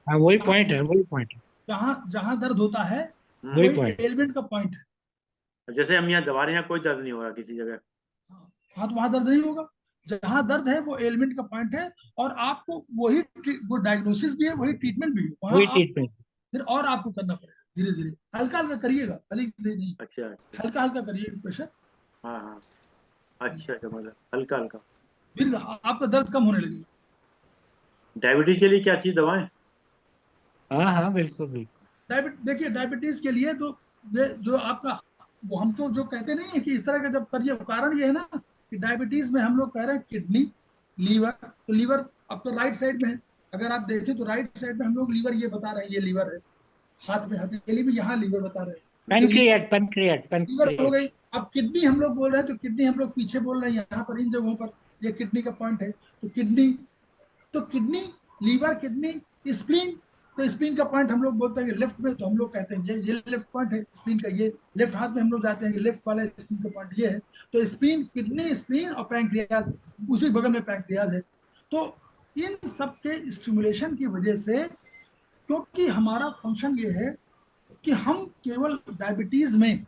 हाँ वही पॉइंट है, वही पॉइंट है, जहां जहां दर्द होता है वही वही पॉइंट। एलिमेंट का पॉइंट है। जैसे हम यहाँ दबा रहे हैं, यहाँ कोई दर्द नहीं हो रहा किसी जगह। हाँ तो वहां दर्द नहीं होगा। जहां दर्द है वो एलिमेंट का पॉइंट है। और आपको वही वो डायग्नोसिस भी है, वही ट्रीटमेंट भी है। वहां वही आप ट्रीटमेंट। फिर और आपको करना पड़ेगा धीरे धीरे, हल्का हल्का करिएगा, अधिक देर नहीं, अच्छा अच्छा। हल्का हल्का करिएगा प्रेशर। हाँ हाँ। अच्छा अच्छा, मतलब हल्का हल्का। फिर आपका दर्द कम होने लगेगा। डायबिटीज के लिए क्या चीज दवाएं? हाँ हाँ बिल्कुल बिल्कुल। देखिए डायबिटीज के लिए तो ये जो आपका, वो हम तो जो कहते नहीं है कि इस तरह का जब करिए, कारण ये है ना कि डायबिटीज में हम लोग कह रहे हैं किडनी, लीवर। तो लीवर आपका राइट साइड में है। अगर आप देखें तो राइट साइड में हम लोग लीवर ये बता रहे हैं, ये लीवर है। हाथ में हथेली में यहाँ लीवर बता रहे हैं, तो ये पेनक्रियाट पेनक्रियाट लीवर हो गई। पेनक्रियाट। अब किडनी हम लोग बोल रहे हैं, तो किडनी हम लोग पीछे बोल रहे हैं, यहाँ पर इन जगहों पर ये किडनी का पॉइंट है। तो किडनी, तो किडनी, लीवर, किडनी, स्प्लीन। तो स्प्लीन का पॉइंट हम लोग बोलते हैं कि लेफ्ट में, तो हम लोग कहते हैं ये लेफ्ट पॉइंट है स्प्लीन का। ये लेफ्ट हाथ में हम लोग जाते हैं कि लेफ्ट वाला स्प्लीन का पॉइंट ये है। तो स्प्लीन, किडनी, स्प्लीन और पैंक्रियाज, उसी बगल में पैंक्रियाज है। तो इन सब के स्टिमुलेशन की वजह से, क्योंकि हमारा फंक्शन ये है कि हम केवल डायबिटीज में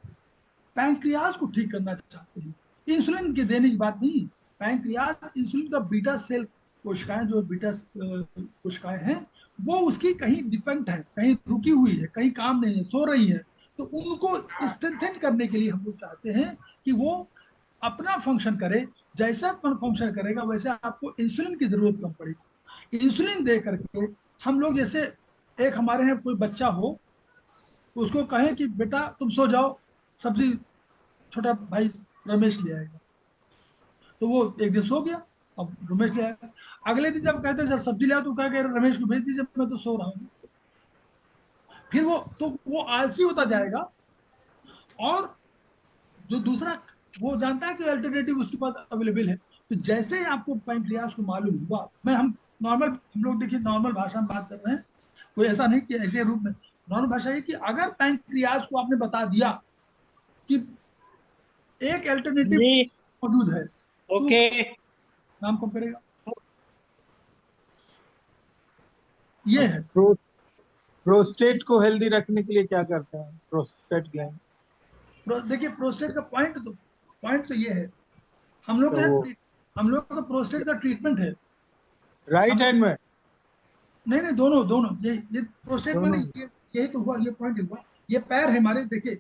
पैंक्रियाज को ठीक करना चाहते हैं, इंसुलिन के देने की बात नहीं है। पैंक्रियाज इंसुलिन का बीटा सेल कोशिकाएं, जो बीटा कोशिकाएं हैं, वो उसकी कहीं डिफेक्ट है, कहीं रुकी हुई है, कहीं काम नहीं है, सो रही है। तो उनको स्ट्रेंथन करने के लिए हम लोग चाहते हैं कि वो अपना फंक्शन करे। जैसा फंक्शन करेगा वैसे आपको इंसुलिन की जरूरत कम पड़ेगी। इंसुलिन दे करके हम लोग, जैसे एक हमारे यहाँ कोई बच्चा हो, उसको कहें कि बेटा तुम सो जाओ, सब्जी छोटा भाई रमेश ले आएगा। तो वो एक दिन सो गया, अब रमेश ले आएगा। अगले दिन जब कहते हैं सर सब्जी ले आओ, तो कह के रमेश को भेज दीजिए, मैं तो सो रहा हूँ। फिर वो आलसी होता जाएगा। और जो दूसरा, वो जानता है कि अल्टरनेटिव उसके पास अवेलेबल है। तो जैसे ही आपको पैंक्रियाज को मालूम हुआ, मैं हम लोग देखिए नॉर्मल भाषा में बात कर रहे हैं, कोई ऐसा नहीं कि ऐसे रूप में। नॉर्मल भाषा है कि अगर पैंक्रियाज को आपने बता दिया कि एक अल्टरनेटिव जी मौजूद है, तो ओके। काम कब करेगा? ये है। प्रोस्टेट को हेल्दी रखने के लिए क्या करते हैं प्रोस्टेट ग्लैंड? देखिए प्रोस्टेट का पॉइंट तो ये है, हम लोग तो का वो हम लोग का प्रोस्टेट का ट्रीटमेंट है। राइट हम हैंड में नहीं नहीं, दोनों दोनों, ये प्रोस्टेट में दोनों नहीं, ये यही तो हुआ, ये पॉइंट हुआ। ये पैर है हमारे, देखिए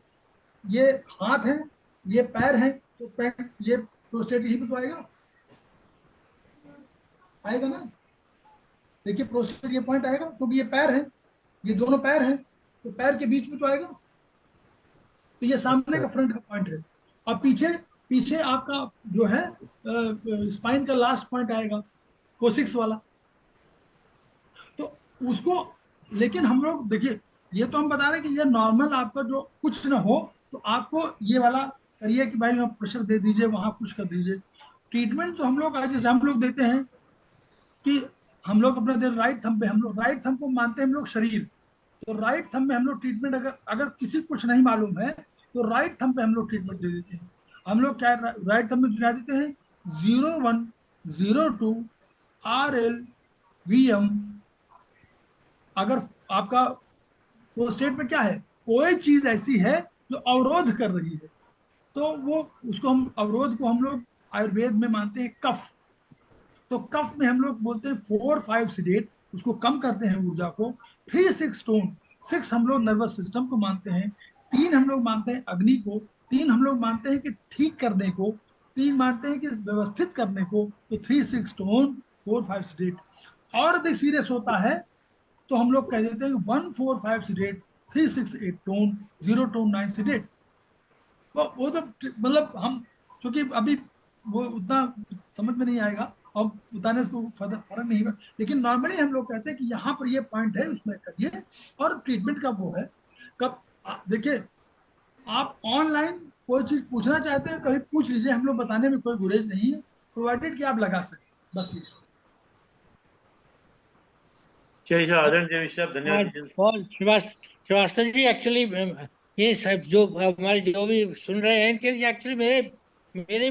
ये हाथ है, ये पैर है, तो पैर, ये प्रोस्टेट यहीं पे तो आएगा, आएगा ना। देखिए प्रोस्टेट ये पॉइंट आएगा, क्योंकि ये पैर है, ये दोनों पैर हैं, तो पैर के बीच में तो आएगा। तो ये सामने अच्छा का फ्रंट का पॉइंट है। और पीछे, पीछे आपका जो है स्पाइन का लास्ट पॉइंट आएगा, कोसिक्स वाला। तो उसको, लेकिन हम लोग देखिए, ये तो हम बता रहे हैं कि ये नॉर्मल आपका जो कुछ ना हो, तो आपको ये वाला करिए कि भाई आप प्रेशर दे दीजिए, वहां कुछ कर दीजिए। ट्रीटमेंट तो हम लोग आज जैसे हम लोग देते हैं कि हम लोग अपना दे राइट थंब पे, हम लोग राइट थंब को मानते हैं हम लोग शरीर। तो राइट थंब में हम लोग ट्रीटमेंट, अगर अगर किसी को कुछ नहीं मालूम है, तो राइट थंब पे हम लोग ट्रीटमेंट दे देते हैं। हम लोग क्या राइट थंब में दिखा देते हैं, 0102 RL VM। अगर आपका प्रोस्टेट में क्या है, कोई चीज ऐसी है जो अवरोध कर रही है, तो वो उसको हम, अवरोध को हम लोग आयुर्वेद में मानते हैं कफ। तो कफ में हम लोग बोलते हैं 4-5 सीडेट, उसको कम करते हैं ऊर्जा को। 3-6 टोन, 6 हम लोग नर्वस सिस्टम को मानते हैं, 3 हम लोग मानते हैं अग्नि को, 3 हम लोग मानते हैं कि ठीक करने को, 3 मानते हैं कि व्यवस्थित करने को। तो 3-6 टोन, 4-5 सीडेट। और अधिक सीरियस होता है तो हम लोग कह देते हैं 1-4-5 सीडेट, 3-6-8 टोन, 0 टोन 9 सीडेट। वो तो मतलब हम, क्योंकि अभी वो उतना समझ में नहीं आएगा और बताने से कोई फर्क नहीं है। लेकिन नॉर्मली हम लोग कहते हैं कि यहाँ पर ये पॉइंट है, उसमें करिए। और ट्रीटमेंट का वो है कब, देखिए आप ऑनलाइन कोई चीज पूछना चाहते हैं कभी पूछ लीजिए, हम लोग बताने में कोई गुरेज नहीं है, प्रोवाइडेड कि आप लगा सकें, बस ये। चलिए सर, आदरणीय देवी साहब, धन्यवाद। और श्रीवास्तव जी एक्चुअली ये सब जो हमारे जो भी सुन रहे हैं इनके लिए एक्चुअली मेरे मेरे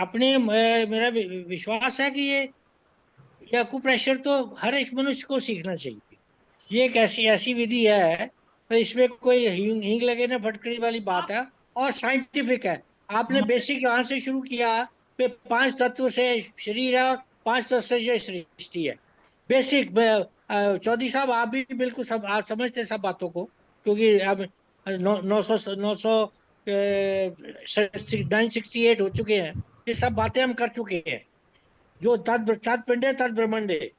अपने मेरा विश्वास है कि ये अकुप्रेशर तो हर एक मनुष्य को सीखना चाहिए। ये एक ऐसी ऐसी विधि है, तो इसमें कोई हींग हींग लगे ना फटकरी वाली बात है, और साइंटिफिक है। आपने बेसिक यहाँ से शुरू किया कि 5 तत्व से शरीर है और 5 तत्व से ये सृष्टि है। बेसिक। चौधरी साहब, आप भी बिल्कुल सब आप समझते हैं सब बातों को, क्योंकि अब 900 968 हो चुके हैं। ये सब बातें हम कर चुके हैं। जो तद तद पिंड है तद ब्रह्मांड है।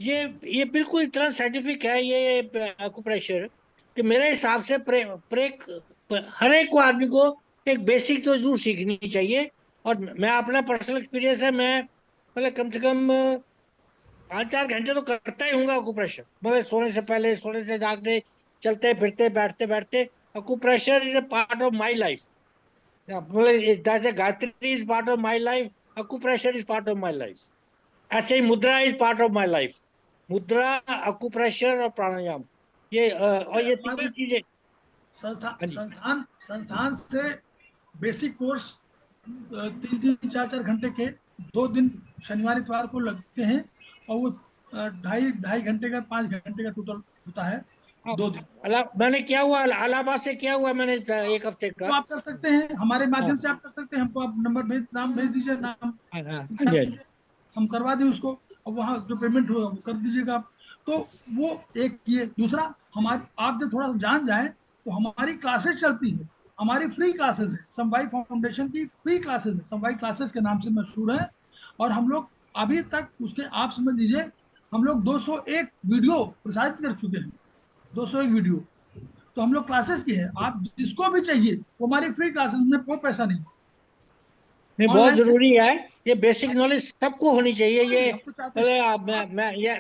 ये ये बिल्कुल इतना साइंटिफिक है ये अकुप्रेशर, कि मेरे हिसाब से हर एक को आदमी को एक बेसिक तो जरूर सीखनी चाहिए। और मैं अपना पर्सनल एक्सपीरियंस है, मैं मतलब कम से कम 5-4 घंटे तो करता ही हूँ अकुप्रेशर। मतलब सोने से पहले, सोने से जागते, चलते फिरते, बैठते बैठते। Acupressure is a part of my life. मतलब जैसे Gayatri is part of my life, acupressure is part of my life. ऐसे ही mudra is part of my life. Mudra, acupressure और प्राणायाम, ये और ये हमारे तीन चीजें। हाँ जी। संस्थान संस्थान से बेसिक कोर्स 3-3 4-4 घंटे के 2 दिन शनिवार इतवार को लगते हैं, और वो 2.5 2.5 घंटे का 5 घंटे का टोटल होता है, हाँ, 2 दिन। मैंने क्या हुआ, इलाहाबाद से क्या हुआ, मैंने 1 हफ्ते तो का। आप कर सकते हैं, हमारे हाँ माध्यम से आप कर सकते हैं। हमको आप नंबर भेज नाम भेज दीजिए, नाम हाँ हाँ हाँ लिखा जी, हाँ जी। दीजिए, हम करवा दें उसको, और वहाँ जो पेमेंट होगा वो कर दीजिएगा आप। तो वो एक ये। दूसरा, हमारी आप जब थोड़ा सा जान जाए, तो हमारी क्लासेस चलती है, हमारी फ्री क्लासेस है, समवाई फाउंडेशन की फ्री क्लासेस है, समवाई क्लासेस के नाम से मशहूर है। और हम लोग अभी तक उसके, आप समझ लीजिए, हम लोग 201 वीडियो प्रसारित कर चुके हैं, 201 वीडियो। तो हम लोग क्लासेस की है, आप जिसको भी चाहिए वो हमारी फ्री क्लासेस में, कोई पैसा नहीं, नहीं, बहुत ऑनलाइन से। जरूरी है। ये बेसिक नॉलेज सबको होनी चाहिए ये। हम तो चाहते हैं मतलब आप।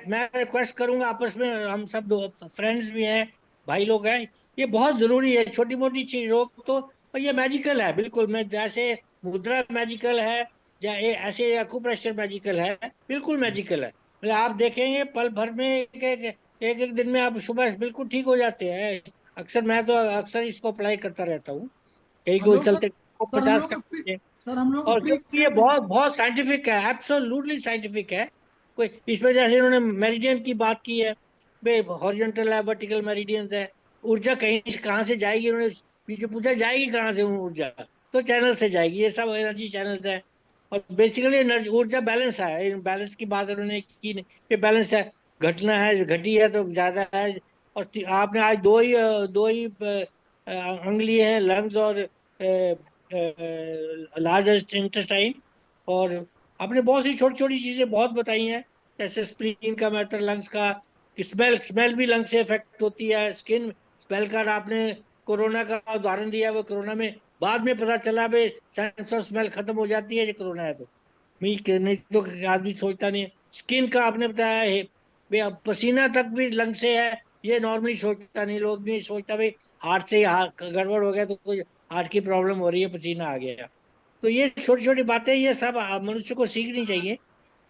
मैं रिक्वेस्ट करूंगा, आपस में हम सब दो फ्रेंड्स भी हैं, भाई लोग हैं। ये बहुत जरूरी है, छोटी मोटी चीजों तो। और ये मैजिकल है बिल्कुल। मैं जैसे मुद्रा मैजिकल है, या ऐसे अकुप्रेशर मैजिकल है, बिल्कुल मैजिकल है। मतलब आप देखेंगे पल भर में एक दिन में आप सुबह बिल्कुल ठीक हो जाते हैं। अक्सर मैं तो अक्सर इसको अप्लाई करता रहता हूँ, कहीं हम को लोग चलते सर हम 50 लोग का। को फ्री सर हम लोग को और फ्री क्योंकि ये कैंप भी बहुत देते हैं। बहुत साइंटिफिक है, एब्सोल्युटली साइंटिफिक है। कोई इसमें जैसे इन्होंने मेरिडियन की बात की है, वे हॉरिजॉन्टल है, वर्टिकल मेरिडियन है। ऊर्जा कहीं से कहाँ से जाएगी, उन्होंने पीछे पूछा जाएगी कहाँ से वो ऊर्जा, तो चैनल से जाएगी। ये सब एनर्जी चैनल है। और बेसिकली एनर्जी ऊर्जा बैलेंस है, बैलेंस की बात उन्होंने की नहीं। ये बैलेंस है, घटना है, घटी है तो ज्यादा है। और आपने आज दो ही अंगली है, लंग्स और लार्जेस्ट इंटेस्टाइन। और आपने बहुत सी छोटी छोटी चीजें बहुत बताई हैं, जैसे स्प्लीन का मैटर, लंग्स का, स्मेल स्मेल भी लंग से इफेक्ट होती है, स्किन स्मेल का आपने कोरोना का उदाहरण दिया। वो कोरोना में बाद में पता चला भाई सेंस ऑफ स्मेल खत्म हो जाती है, ये कोरोना है तो। नहीं तो आदमी सोचता नहीं है। स्किन का आपने बताया है भाई, अब पसीना तक भी लंग से है, ये नॉर्मली सोचता नहीं। लोग नहीं सोचता भाई हार्ट से हार्ट गड़बड़ हो गया तो कोई हार्ट की प्रॉब्लम हो रही है, पसीना आ गया। तो ये छोटी छोटी बातें ये सब मनुष्य को सीखनी चाहिए।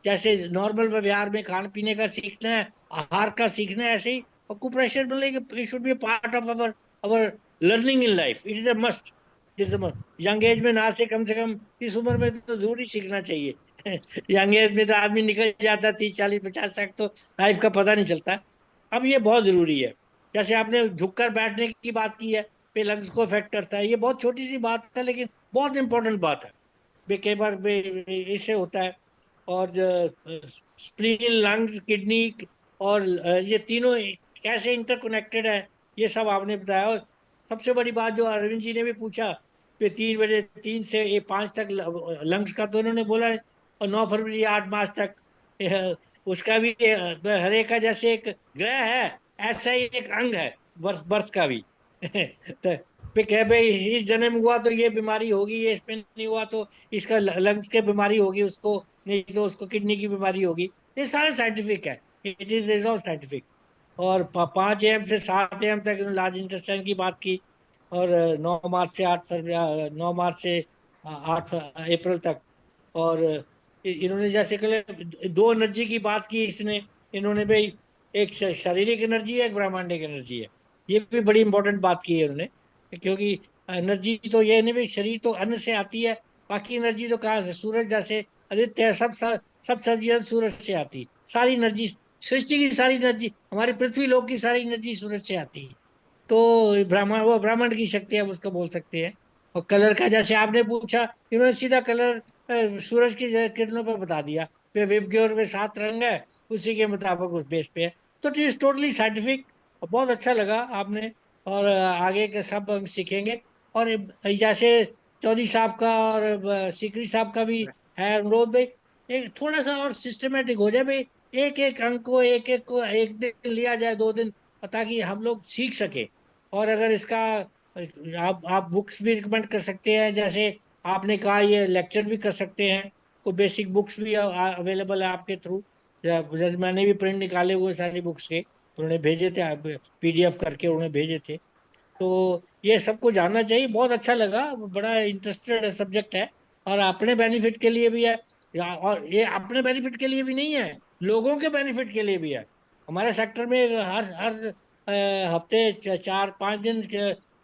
जैसे नॉर्मल व्यवहार में खाने पीने का सीखना है, आहार का सीखना है, ऐसे ही ऑक्यूपेशन मतलब it should be part of our our learning in life. It is a must. Is young age में ना से कम इस उम्र में तो जरूर ही सीखना चाहिए। यंग एज में तो आदमी निकल जाता है 30 40 50 तक, तो लाइफ का पता नहीं चलता। अब ये बहुत जरूरी है। जैसे आपने झुककर बैठने की बात की है, पे लंग्स को इफेक्ट करता है, ये बहुत छोटी सी बात है लेकिन बहुत इंपॉर्टेंट बात है। कई बार इससे होता है। और स्प्लीन, लंग्स, किडनी और ये तीनों कैसे इंटरकनेक्टेड है, ये सब आपने बताया। और सबसे बड़ी बात जो अरविंद जी ने भी पूछा कि 3 बजे 3 से 5 तक लंग्स का तो उन्होंने बोला है, और 9 फरवरी 8 मार्च तक उसका भी हर एक का जैसे एक ग्रह है, ऐसा ही एक अंग है बर्थ बर्थ का भी। तो पे कह भाई इस जन्म हुआ तो ये बीमारी होगी, ये इसमें नहीं हुआ तो इसका लंग्स की बीमारी होगी उसको, नहीं तो उसको किडनी की बीमारी होगी। ये सारे साइंटिफिक है। It is all scientific. और 5 AM से 7 AM तक लार्ज इंटेस्टाइन की बात की। और 9 मार्च से 8 फरवरी, 9 मार्च से 8 अप्रैल तक। और इन्होंने जैसे कल दो एनर्जी की बात की इसने, इन्होंने भाई एक शारीरिक एनर्जी है, एक ब्रह्मांडिक एनर्जी है। ये भी बड़ी इंपॉर्टेंट बात की है उन्होंने, क्योंकि एनर्जी तो ये नहीं भाई, शरीर तो अन्न से आती है, बाकी एनर्जी तो कहाँ से, सूरज जैसे आदित्य है, सब एनर्जी सूरज से आती, सारी एनर्जी, सृष्टि की सारी एनर्जी, हमारी पृथ्वी लोक की सारी एनर्जी सूरज से आती है। तो ब्राह्मण, वो ब्राह्मण की शक्ति हम उसको बोल सकते हैं। और कलर का जैसे आपने पूछा, इन्होंने सीधा कलर सूरज की किरणों पर बता दिया, वे विबग्योर में 7 रंग है, उसी के मुताबिक उस बेस पे है। तो इट इज टोटली साइंटिफिक, बहुत अच्छा लगा आपने। और आगे के सब हम सीखेंगे। और जैसे चौधरी साहब का और सीकरी साहब का भी है अनुरोध भाई, एक थोड़ा सा और सिस्टमेटिक हो जाए भाई, एक एक अंक को एक दिन लिया जाए, 2 दिन, ताकि हम लोग सीख सके। और अगर इसका आप बुक्स भी रिकमेंड कर सकते हैं, जैसे आपने कहा ये लेक्चर भी कर सकते हैं, तो बेसिक बुक्स भी अवेलेबल है आपके थ्रू। जैसे मैंने भी प्रिंट निकाले हुए सारी बुक्स के, उन्होंने भेजे थे, पीडीएफ करके उन्होंने भेजे थे। तो ये सबको जानना चाहिए, बहुत अच्छा लगा, बड़ा इंटरेस्टेड सब्जेक्ट है। और अपने बेनिफिट के लिए भी है, और ये अपने बेनिफिट के लिए भी नहीं है, लोगों के बेनिफिट के लिए भी है। हमारे सेक्टर में हर हर हफ्ते 4-5 दिन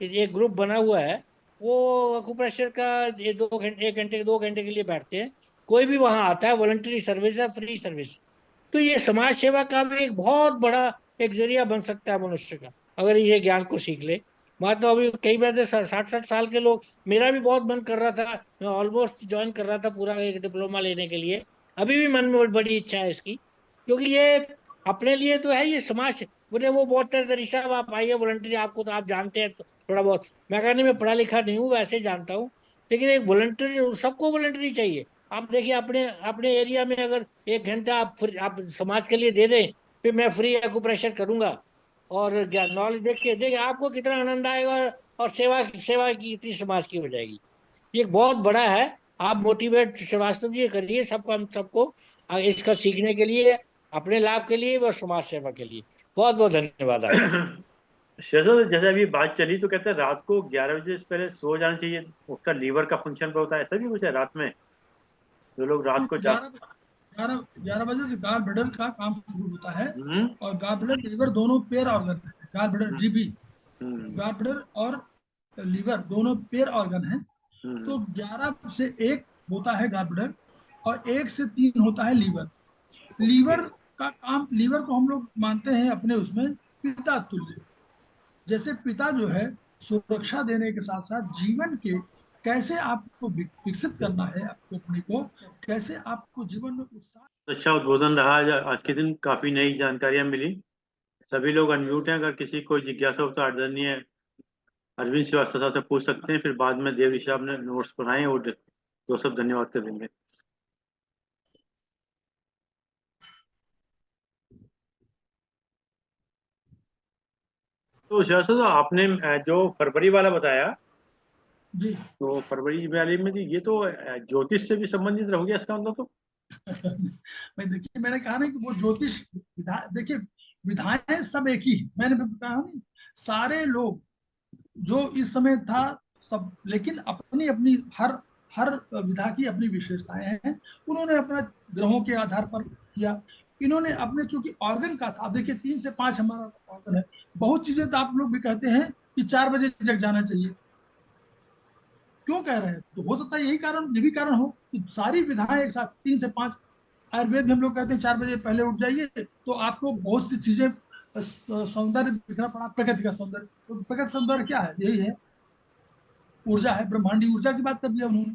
एक ग्रुप बना हुआ है, वो अकुप्रेशर का ये 2 घंटे, 1 घंटे 2 घंटे के लिए बैठते हैं। कोई भी वहां आता है, वॉलंटरी सर्विस है, फ्री सर्विस। तो ये समाज सेवा का भी एक बहुत बड़ा एक जरिया बन सकता है मनुष्य का, अगर ये ज्ञान को सीख ले। मैं तो अभी कई बार 60-60 साल के लोग, मेरा भी बहुत मन कर रहा था, मैं ऑलमोस्ट ज्वाइन कर रहा था पूरा एक डिप्लोमा लेने के लिए। अभी भी मन में बड़ी इच्छा है इसकी, क्योंकि ये अपने लिए तो है, ये समाज। मुझे वो बहुत तरी साहब आप आइए वॉलंटरी, आपको तो आप जानते हैं तो थोड़ा बहुत, मैं कहने में पढ़ा लिखा नहीं हूँ, वैसे जानता हूँ। लेकिन एक वॉलंटरी, सबको वॉलंटरी चाहिए। आप देखिए अपने अपने एरिया में अगर 1 घंटा आप समाज के लिए दे दें, फिर मैं फ्री एक्यूप्रेशर करूंगा, और नॉलेज देख के देखिए आपको कितना आनंद आएगा। और सेवा सेवा की इतनी समाज की हो जाएगी। ये एक बहुत बड़ा है। आप मोटिवेट श्रीवास्तव जी करिए सबको, हम सबको इसका सीखने के लिए, अपने लाभ के लिए और समाज सेवा के लिए। बहुत बहुत धन्यवाद आपका। शेषो, जैसे अभी बात चली तो कहते हैं रात को 11 बजे से पहले सो जाना चाहिए, उसका लीवर का फंक्शन पे होता है, ऐसा भी कुछ है रात में, जो लोग रात को जा। 11 बजे से गाल ब्लडर का काम शुरू होता है। हम्म और गाल ब्लडर लीवर दोनों पेयर ऑर्गन है, गाल ब्लडर हम्म जीबी, हम्म गाल ब्लडर और लीवर दोनों पेयर ऑर्गन है। हम्म तो 11 से 1 होता है गाल ब्लडर, और 1 से 3 होता है लीवर। ओके। लीवर का काम, लीवर को हम लोग मानते हैं अपने उसमें पिता तुल्य। जैसे पिता जो है सुरक्षा देने के साथ साथ जीवन के कैसे आपको विकसित करना है, आपको अपने को कैसे आपको जीवन में उत्साह। अच्छा उद्बोधन रहा आज के दिन, काफी नई जानकारियां मिली। सभी लोग अनम्यूट हैं, अगर किसी को जिज्ञासा हो तो आदरणीय अरविंद श्रीवास्तव साहब से पूछ सकते हैं, फिर बाद में देव ऋषि साहब ने नोट्स बनाए और दो सब धन्यवाद कर देंगे। तो श्रीवास्तव साहब, आपने जो फरवरी वाला बताया, जी। तो फरवरी वाले में ये तो ज्योतिष से भी संबंधित रह गया इसका मतलब तो। मैं देखिए, मैंने कहा ना कि वो ज्योतिष विधा, देखिए विधाएं सब एक ही है। मैंने कहा नहीं, सारे लोग जो इस समय था सब, लेकिन अपनी अपनी हर हर विधा की अपनी विशेषताएं हैं। उन्होंने अपना ग्रहों के आधार पर किया। इन्होंने अपने, चूंकि ऑर्गन का था, अब देखिए 3 से 5 हमारा ऑर्गन है। बहुत चीजें तो आप लोग भी कहते हैं कि 4 बजे जग जाना चाहिए, क्यों कह रहे हैं? तो हो सकता है यही कारण, ये भी कारण हो कि सारी विधाएं एक साथ 3 से 5। आयुर्वेद में हम लोग कहते हैं 4 बजे पहले उठ जाइए, तो आपको बहुत सी चीजें सौंदर्य दिखना पड़ा, प्रकृति का सौंदर्य। तो प्रकृति सौंदर्य क्या है? यही है, ऊर्जा है, ब्रह्मांडी ऊर्जा की बात कर दिया उन्होंने।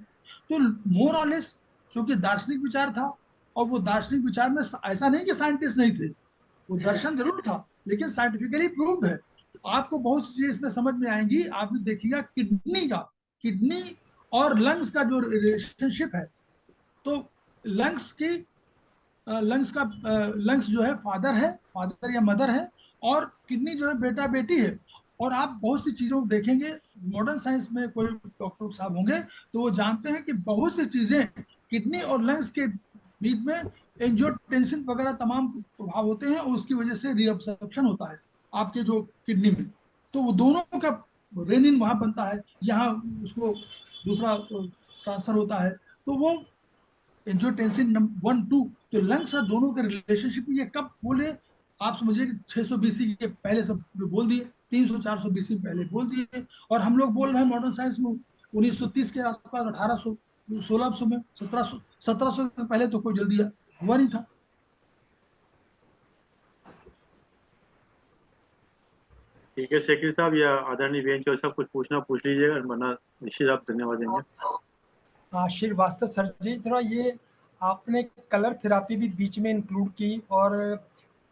तो मोर और लेस, क्योंकि दार्शनिक विचार था, और वो दार्शनिक विचार में ऐसा नहीं कि साइंटिस्ट नहीं थे, वो दर्शन जरूर था, लेकिन साइंटिफिकली प्रूव्ड है। आपको बहुत सी चीजें इसमें समझ में आएंगी। आप भी देखिएगा किडनी का, किडनी और लंग्स का जो रिलेशनशिप है, तो लंग्स की लंग्स जो है फादर है, फादर या मदर है, और किडनी जो है बेटा बेटी है। और आप बहुत सी चीजों को देखेंगे, मॉडर्न साइंस में कोई डॉक्टर साहब होंगे तो वो जानते हैं कि बहुत सी चीजें किडनी और लंग्स के बीच में एंजियोटेंसिन वगैरह तमाम प्रभाव होते हैं, और उसकी वजह से रीअब्सॉर्प्शन होता है आपके जो किडनी में। तो वो दोनों का रेनिन वहां बनता है, यहाँ उसको दूसरा ट्रांसफर होता है। तो वो एंजियोटेंसिन 1-2, तो लंग्स और दोनों के रिलेशनशिप ये कब बोले? आप समझिए कि 600 बीसी के पहले सब बोल दिए, 300-400 बीसी पहले बोल दिए, और हम लोग बोल रहे हैं मॉडर्न साइंस में 1930 के आसपास, 1800 1600 में, 1700 से पहले तो कोई जल्दी हुआ नहीं था। ठीक है सेक्रेटरी साहब या आदरणीय बेंच और सब कुछ पूछना पूछ लीजिएगा, वरना निश्चित आप धन्यवाद देंगे। श्रीवास्तव सर जी, थोड़ा ये आपने कलर थेरापी भी बीच में इंक्लूड की और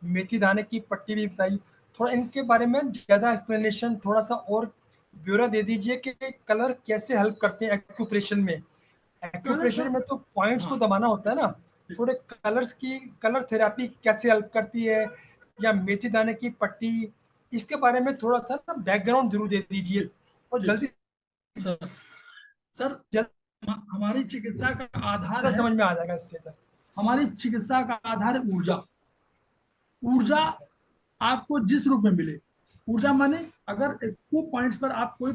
मेथी दाने की पट्टी भी बताई, थोड़ा इनके बारे में ज़्यादा एक्सप्लेनेशन, थोड़ा सा और ब्यौरा दे दीजिए कि कलर कैसे हेल्प करते हैं एक्यूप्रेशर में। एक्यूप्रेशर में तो पॉइंट्स को दबाना होता है ना, थोड़े कलर थेरापी कैसे हेल्प करती है, या मेथी दाने की पट्टी, इसके बारे में थोड़ा सा ना बैकग्राउंड जरूर दे दीजिए और जल्दी सर हमारी चिकित्सा का आधार है, समझ में आ जाएगा इससे सर। हमारी चिकित्सा का आधार है ऊर्जा। ऊर्जा आपको जिस रूप में मिले, ऊर्जा माने अगर खूब पॉइंट्स पर आप कोई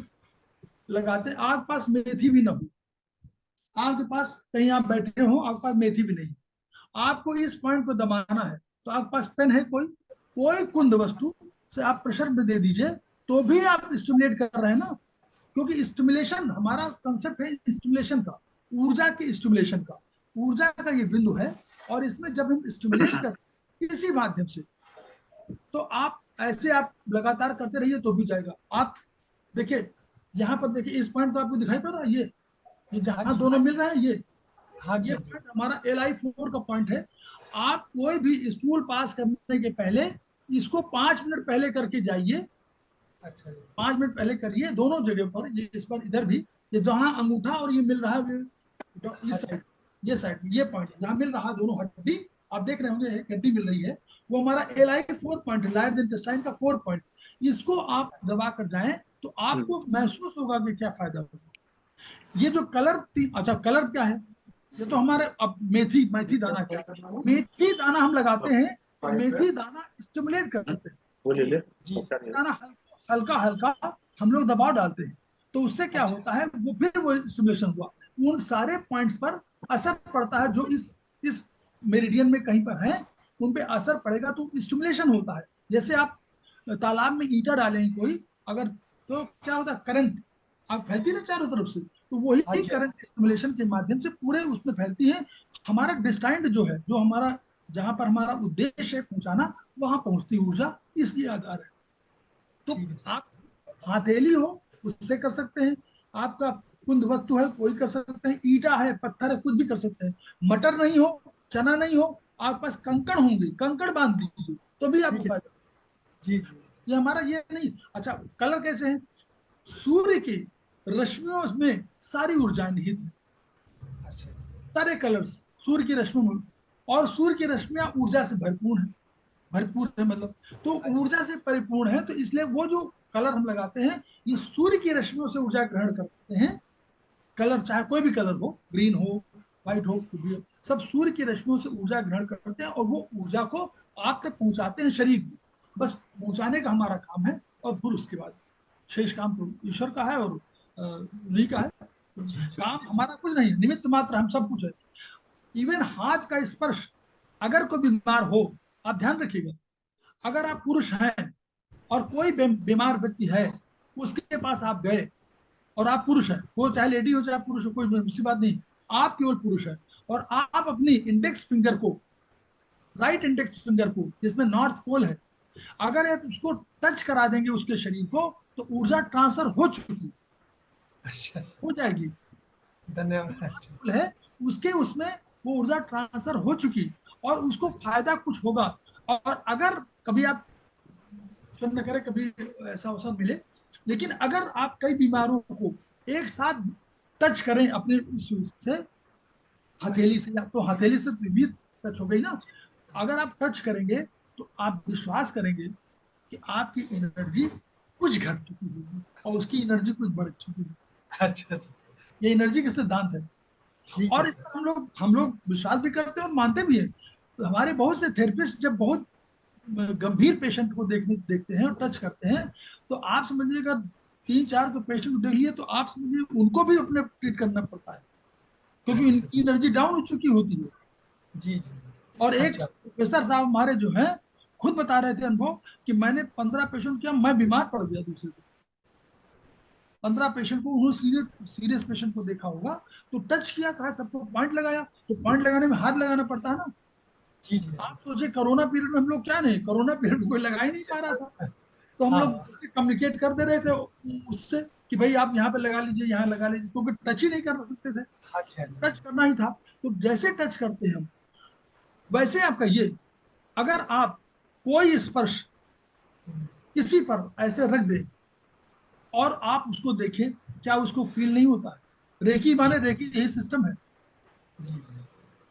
लगाते, आपके पास मेथी भी ना हो, आपके पास कहीं आप बैठे हो, आपके पास मेथी भी नहीं, आपको इस पॉइंट को दबाना है, तो आपके पास पेन है, कोई कुंद वस्तु से आप प्रेशर में दे दीजिए, तो भी आप स्टिमुलेट कर रहे हैं ना, क्योंकि स्टिमुलेशन हमारा कंसेप्ट है स्टिमुलेशन का, ऊर्जा के स्टिमुलेशन का, ऊर्जा का ये बिंदु है। और इसमें जब हम स्टिमुलेट करते हैं किसी माध्यम से, तो आप ऐसे आप लगातार करते रहिए तो भी जाएगा। आप देखिए यहाँ पर देखिए, इस पॉइंट को आपको दिखाई पड़ रहा है, ये जहाँ दोनों मिल रहे हैं, ये पॉइंट हमारा LI4 का पॉइंट है। आप कोई भी स्टूल पास करने के पहले इसको 5 मिनट पहले करके जाइए। अच्छा, 5 मिनट पहले करिए दोनों जगह पर, ये इस पर इधर भी, ये जहाँ अंगूठा और ये मिल रहा है, इस साइड, ये साइड, ये पॉइंट जहाँ मिल रहा है, दोनों हड्डी आप देख रहे होंगे, एक हड्डी मिल रही है, वो हमारा LI4 पॉइंट है, लार्ज इंटेस्टाइन का 4 पॉइंट। इसको आप दबा कर जाएं तो आपको महसूस होगा कि क्या फायदा होगा। ये जो कलर अच्छा, कलर क्या है, ये तो हमारे अब मेथी दाना, क्या मेथी दाना हम लगाते हैं, तो मेथी दाना स्टिमुलेट करते हैं, दाना हल्का हल्का हम लोग दबाव डालते हैं, तो उससे क्या होता है, वो फिर वो स्टिमुलेशन हुआ, उन सारे पॉइंट्स पर असर पड़ता है जो इस मेरिडियन में कहीं पर है, उन पे असर पड़ेगा तो स्टिमुलेशन होता है। जैसे आप तालाब में ईंटा डालेंगे कोई अगर, तो क्या होता है, करंट आप फैलती है ना चारों तरफ से, तो वही करंट स्टिमुलेशन के माध्यम से पूरे उसमें फैलती है। हमारा डिस्टाइंड जो है, जो हमारा जहां पर हमारा उद्देश्य है पहुंचाना, वहां पहुंचती ऊर्जा, इसलिए आधार है। तो आप हथेली हो उससे कर सकते हैं, आपका कुंद वस्तु है कोई कर सकते हैं, ईटा है, पत्थर है, कुछ भी कर सकते हैं। मटर नहीं हो, चना नहीं हो, आपके पास कंकड़ होंगे, कंकड़ बांध दीजिए तो भी आपको फायदा। जी, ये हमारा ये नहीं। अच्छा, कलर कैसे है, सूर्य की रश्मियों में सारी ऊर्जा निहित है। अच्छा, सारे कलर्स सूर्य की रश्मियों में, और सूर्य की रश्मियां ऊर्जा से भरपूर है, मतलब तो ऊर्जा से परिपूर्ण है, तो इसलिए वो जो कलर हम लगाते हैं, ये सूर्य की रश्मियों से ऊर्जा ग्रहण करते हैं। कलर चाहे कोई भी कलर हो, ग्रीन हो, व्हाइट हो, सब सूर्य की रश्मियों से ऊर्जा ग्रहण करते हैं, और वो ऊर्जा को आप तक पहुंचाते हैं शरीर में। बस पहुंचाने का हमारा काम है, और फिर उसके बाद शेष काम तो ईश्वर का है और उन्हीं का है। काम हमारा कुछ नहीं, निमित्त मात्र, हम सब कुछ है। इवन हाथ का स्पर्श, अगर कोई बीमार हो, आप ध्यान रखिएगा, अगर आप पुरुष हैं और कोई बीमार व्यक्ति है, उसके पास आप गए और आप पुरुष हैं, वो चाहे लेडी हो चाहे पुरुष हो, कोई मुसीबत बात नहीं, आप केवल पुरुष हैं, और आप अपनी इंडेक्स फिंगर को, राइट इंडेक्स फिंगर को, जिसमें नॉर्थ पोल है, अगर आप उसको टच करा देंगे उसके शरीर को, तो ऊर्जा ट्रांसफर हो चुकी, हो जाएगी। धन्यवाद है उसके, उसमें वो ऊर्जा ट्रांसफर हो चुकी, और उसको फायदा कुछ होगा। और अगर कभी आप न करें, कभी ऐसा अवसर मिले, लेकिन अगर आप कई बीमारों को एक साथ टच करें अपने से, हथेली से, तो हथेली से भी टच हो गई ना, अगर आप टच करेंगे तो आप विश्वास करेंगे कि आपकी एनर्जी कुछ घट चुकी होगी और उसकी एनर्जी कुछ बढ़ चुकी है। अच्छा, ये एनर्जी के सिद्धांत है, और हम लोग विश्वास भी करते हैं और मानते भी हैं। तो हमारे बहुत से थेरेपिस्ट जब बहुत गंभीर पेशेंट को देखते हैं और टच करते हैं, तो आप समझिएगा 3-4 को पेशेंट को देख लिए, तो आप समझिए उनको भी अपने ट्रीट करना पड़ता है, क्योंकि इनकी एनर्जी डाउन हो चुकी होती है। जी। और एक प्रोफेसर साहब हमारे जो हैं, खुद बता रहे थे अनुभव, कि मैंने 15 पेशेंट किया, मैं बीमार पड़ गया दूसरे दिन, 15 पेशेंट को, उन्होंने सीरियस पेशेंट को देखा होगा, तो टच किया, कहा सबको पॉइंट लगाया, तो पॉइंट लगाने में हाथ लगाना पड़ता है ना। जी जी आप सोचिए कोरोना पीरियड में हम लोग क्या नहीं, कोरोना पीरियड में कोई लगा ही नहीं पा रहा था, तो हम हाँ लोग कम्युनिकेट कर दे रहे थे उससे कि भाई आप यहाँ पे लगा लीजिए, यहाँ लगा लीजिए, क्योंकि टच ही नहीं कर सकते थे, अच्छा टच करना ही था। तो जैसे टच करते हैं हम, वैसे आप कहिए, अगर आप कोई स्पर्श किसी पर ऐसे रख दे और आप उसको देखें, क्या उसको फील नहीं होता है? रेकी माने रेकी यही सिस्टम है। जी जी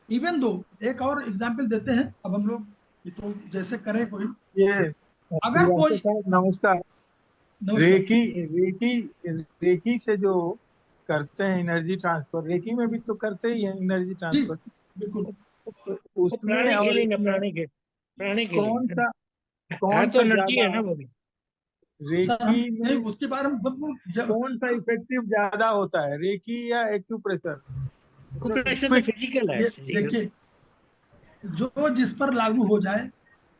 इवन दो, एक और एग्जांपल देते हैं अब हम लोग, ये तो जैसे करें कोई, ये अगर श्रीवास्तव कोई, साहब नमस्कार। नमस्कार, रेकी रेकी रेकी से जो करते हैं एनर्जी ट्रांसफर, रेकी में भी तो करते ही हैं एनर्जी जी ट्रांसफर। बिल्कुल, वो उसमें प्राणिक और हीलिंग है, इसमें प्राणिक कौन हीलिंग सा है कौन तो सा एनर्जी ज्यादा है ना वो भी। सर हम रेकी नहीं में उसके बारे में जब कौन सा इफेक्टिव ज्यादा होता है, रेकी या एक्यूप्रेशर? मतलब प्रेशर तो क्विक। फिजिकल है, ये फिजिकल। देखिए, जो जिस पर लागू हो जाए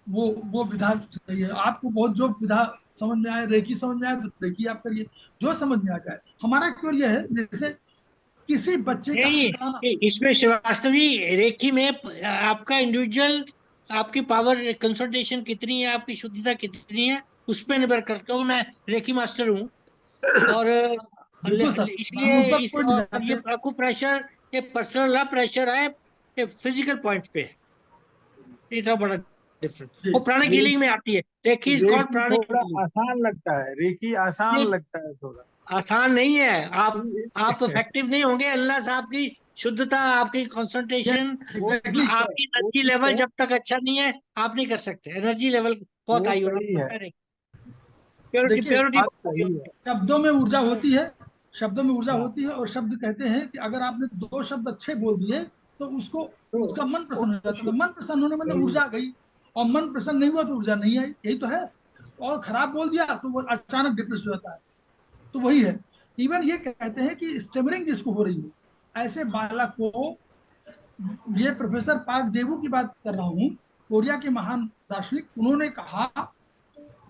वो विधा सही है। आपको बहुत जो विधा समझ में आए, रेकी समझ में आए तो रेकी आप करिए, जो समझ में आ जाए। हमारा केवल यह है, जैसे किसी बच्चे का नहीं, हटाना, इसमें श्रीवास्तवी रेखी में आपका इंडिविजुअल, आपकी पावर कंसंट्रेशन कितनी है, आपकी शुद्धता कितनी है, उस पर निर्भर करता हूँ। मैं रेखी मास्टर हूँ, और बिल्कुल सर, हम उस इसलिए पर कोई नहीं और ये जाते। आपको प्रेशर, ये पर्सनल प्रेशर है, ये फिजिकल पॉइंट पे है। ये था बड़ा डिफरेंस, जी वो प्राणिक रे, हीलिंग में आती है। रेखी इज कॉल्ड रेकी प्राणिक थोड़ा हीलिंग। आसान लगता है, रेकी आसान ये लगता है थोड़ा। आसान नहीं है। आप इफेक्टिव नहीं होंगे अनलेस आपकी शुद्धता, आपकी यस कंसंट्रेशन, वो एग्जैक्टली। आपकी वो एनर्जी ठीक लेवल है, जब तक अच्छा नहीं है, आप नहीं कर सकते। एनर्जी लेवल बहुत वो हाई होना सही है, पड़ता है, प्योरिटी देखिए, प्योरिटी बात बहुत सही होनी है। शब्दों में ऊर्जा होती है, शब्दों में ऊर्जा हाँ होती है, और शब्द कहते हैं कि अगर आपने दो शब्द अच्छे बोल दिए तो उसको, तो उसका मन वो प्रसन्न हो जाता है। मन प्रसन्न होने मतलब सही ऊर्जा है। आ गई, और मन प्रसन्न नहीं हुआ तो ऊर्जा नहीं आई, यही तो है। और खराब बोल दिया तो वो अचानक डिप्रेस हो जाता है, तो वही है। इवन ये कहते हैं कि स्टेमरिंग जिसको हो रही है, ऐसे बालक को, ये प्रोफेसर पार्क जेबू की बात कर रहा हूँ, कोरिया के महान दार्शनिक, उन्होंने कहा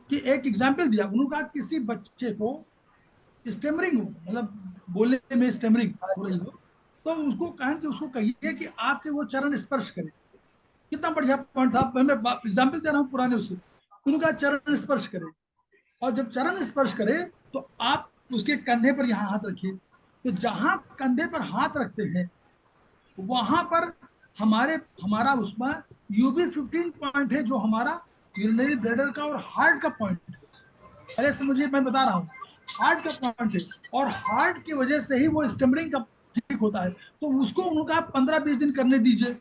कि एक एग्जाम्पल दिया, उन्होंने कहा किसी बच्चे को स्टेमरिंग हो, मतलब बोलने में स्टेमरिंग हो रही हो, तो उसको कहें कि उसको कहिए कि आपके वो चरण स्पर्श करे। कितना बढ़िया पॉइंट था, मैं एग्जाम्पल दे रहा हूँ पुराने उससे। उन्होंने कहा चरण स्पर्श करे, और जब चरण स्पर्श करे तो आप उसके कंधे पर यहाँ हाथ रखिए। तो जहां कंधे पर हाथ रखते हैं, वहां पर हमारा उसमें UB15 पॉइंट है, जो हमारा यूरिनरी ब्लैडर का और हार्ट का पॉइंट है। अरे समझिए, मैं बता रहा हूँ, हार्ट का पॉइंट है, और हार्ट की वजह से ही वो स्टमरिंग का ठीक होता है। तो उसको उनका 15-20 दिन करने दीजिए,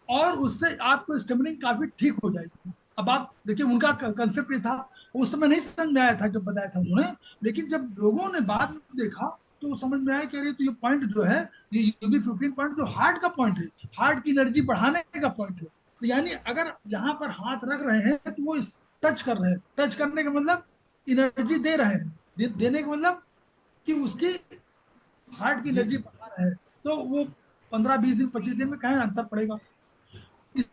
और उससे आपको स्टमरिंग काफी ठीक हो जाएगी। अब आप देखिए, उनका कंसेप्ट ये था, उस समय नहीं समझ में आया था जब बताया था उन्होंने, लेकिन जब लोगों ने बाद में देखा तो समझ में आया कि अरे, तो ये पॉइंट जो है, ये UB15 पॉइंट जो हार्ट का पॉइंट है, हार्ट की एनर्जी बढ़ाने का पॉइंट है। तो यानी अगर यहाँ पर हाथ रख रहे हैं तो वो टच कर रहे हैं, टच करने का मतलब एनर्जी दे रहे हैं, देने का मतलब कि उसकी हार्ट की जी एनर्जी जी बढ़ा रहे हैं। तो वो 15-20 दिन 25 दिन में कहीं अंतर पड़ेगा।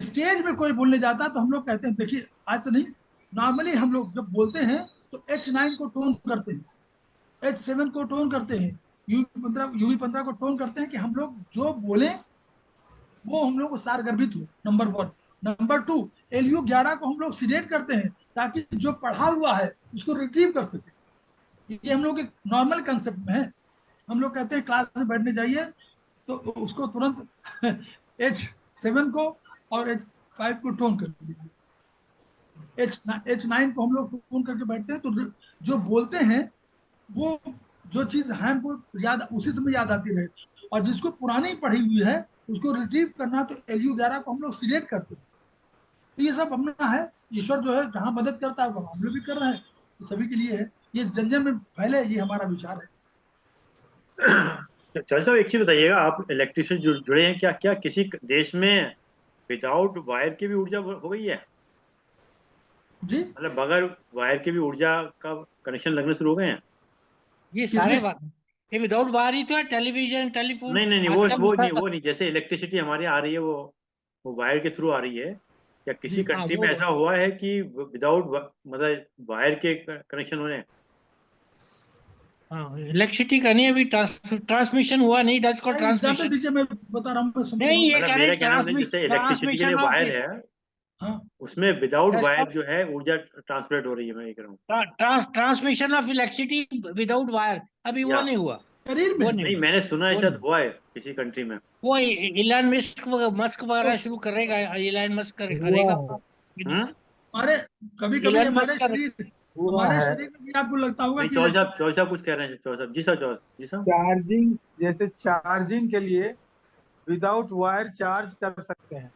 स्टेज में कोई बोलने जाता है तो हम लोग कहते हैं, देखिए आज तो नहीं, नॉर्मली हम लोग जब बोलते हैं तो H9 को टोन करते हैं, H7 को टोन करते हैं, UB15 को टोन करते हैं, कि हम लोग जो बोले वो हम लोग को सारगर्भित हो, नंबर 1। नंबर 2, LU11 को हम लोग सिलेक्ट करते हैं ताकि जो पढ़ा हुआ है उसको रिट्रीव कर सके। ये हम लोग एक नॉर्मल कंसेप्ट में है। हम लोग कहते हैं क्लास में बैठने जाइए तो उसको तुरंत H7 को और H5 को टोन कर दीजिए, H9 को हम लोग टोन करके बैठते हैं, तो जो बोलते हैं वो, जो चीज है हमको याद उसी समय याद आती रहे। और जिसको पुरानी पढ़ी हुई है उसको रिट्रीव करना, तो LU11 को हम लोग सिलेक्ट करते हैं। तो ये सब अपना है, ईश्वर जो है जहाँ मदद करता है वो हम लोग भी कर रहे हैं, ये सभी के लिए है, ये जन जन में फैले, ये हमारा विचार है। चल साहब, एक चीज बताइएगा, आप इलेक्ट्रिक से जुड़े हैं क्या? क्या किसी देश में विदाउट वायर की भी ऊर्जा हो गई है? जी, मतलब बगैर वायर की भी ऊर्जा का कनेक्शन लगने शुरू हो गए हैं? ये सारे किसमें? ये विदाउट वायर ही तो है, टेलीविजन, टेलीफोन नहीं नहीं नहीं, आजकल। वो नहीं, जैसे इलेक्ट्रिसिटी हमारे आ रही है, वो वायर के थ्रू आ रही है। या किसी जी, हाँ कंट्री में वो ऐसा हुआ है कि विदाउट मतलब वायर के कनेक्शन हो रहे हैं? हाँ, इलेक्ट्रिसिटी का नहीं, अभी ट्रांसमिशन हुआ नहीं, दैट्स कॉल्ड एग्जाम्पल ट्रांसमिशन। दीजिए, मैं बता रहा हूँ, मैं समझ रहा नहीं, हूँ। ये मतलब कह रहे मेरा कहना मतलब जैसे इलेक्ट्रिसिटी के लिए ट्रांसमिशन ऑफ वायर है, हाँ, उसमें विदाउट दैट्स वायर जो है ऊर्जा ट्रांसमिट हो रही है, मैं ये कह रहा हूँ। Transmission of electricity without wire, अभी वो या नहीं हुआ। शरीर वो में। नहीं नहीं, हुआ। मैंने सुना है वो शायद नहीं, हुआ है किसी कंट्री में। वो इलान मस्क तो वगैरह शुरू करेगा, इलान मस्क हुआ करेगा। है, हम्म। हमारे कभी कभी इलान हमारे मस्क शरीर, हुआ हमारे है। शरीर में भी आपको लगता होगा नहीं, कि चौधरी साहब कुछ कह रहे हैं, चौधरी साहब जी, साहब जी साहब। चार्जिंग, जैसे चार्जिंग के लिए विदाउट वायर चार्ज कर सकते हैं।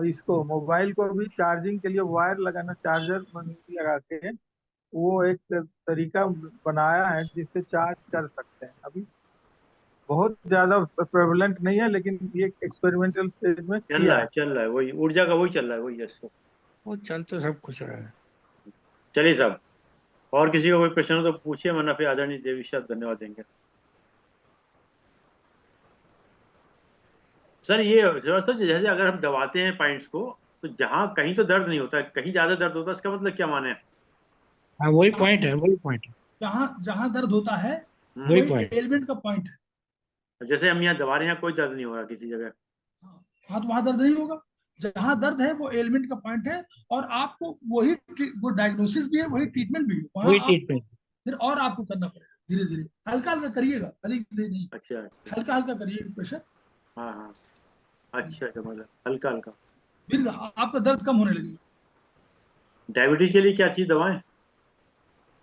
इसको मोबाइल को भी चार्जिंग के लिए वायर लगाना, चार्जर लगा के वो एक तरीका बनाया है जिससे चार्ज कर सकते हैं। अभी बहुत ज्यादा प्रेवलेंट नहीं है, लेकिन ये एक्सपेरिमेंटल स्टेज में किया है। चल रहा है वही ऊर्जा का, वही चल रहा है वही, यस। वो चल तो सब कुछ रहा है। चलिए साहब, और किसी का कोई प्रश्न हो तो पूछिए, वरना फिर आदरणीय देवी साहब धन्यवाद देंगे। सर ये सर जैसे अगर हम दबाते हैं पॉइंट्स को, तो जहाँ कहीं तो दर्द नहीं होता है, कहीं ज्यादा दर्द होता है, इसका मतलब क्या माने? हाँ, वही जहाँ पॉइंट है, वही पॉइंट है, जहाँ जहाँ दर्द होता है हम्म। वही वही पॉइंट। एलिमेंट का पॉइंट है। जैसे हम यहाँ दबा रहे हैं, कोई दर्द नहीं हो रहा किसी जगह। हाँ, तो वहां दर्द नहीं होगा। जहाँ दर्द है वो एलिमेंट का पॉइंट है, और आपको वही वो डायग्नोसिस भी है, वही ट्रीटमेंट भी है। वहां वही आपको ट्रीटमेंट। फिर और आपको करना पड़ेगा, धीरे धीरे, हल्का हल्का करिएगा, अधिक देर नहीं, अच्छा अच्छा। हल्का हल्का करिएगा प्रेशर। हाँ हाँ। अच्छा अच्छा, मतलब हल्का हल्का। फिर आपका दर्द कम होने लगेगा। डायबिटीज के लिए क्या चीज दवाएं?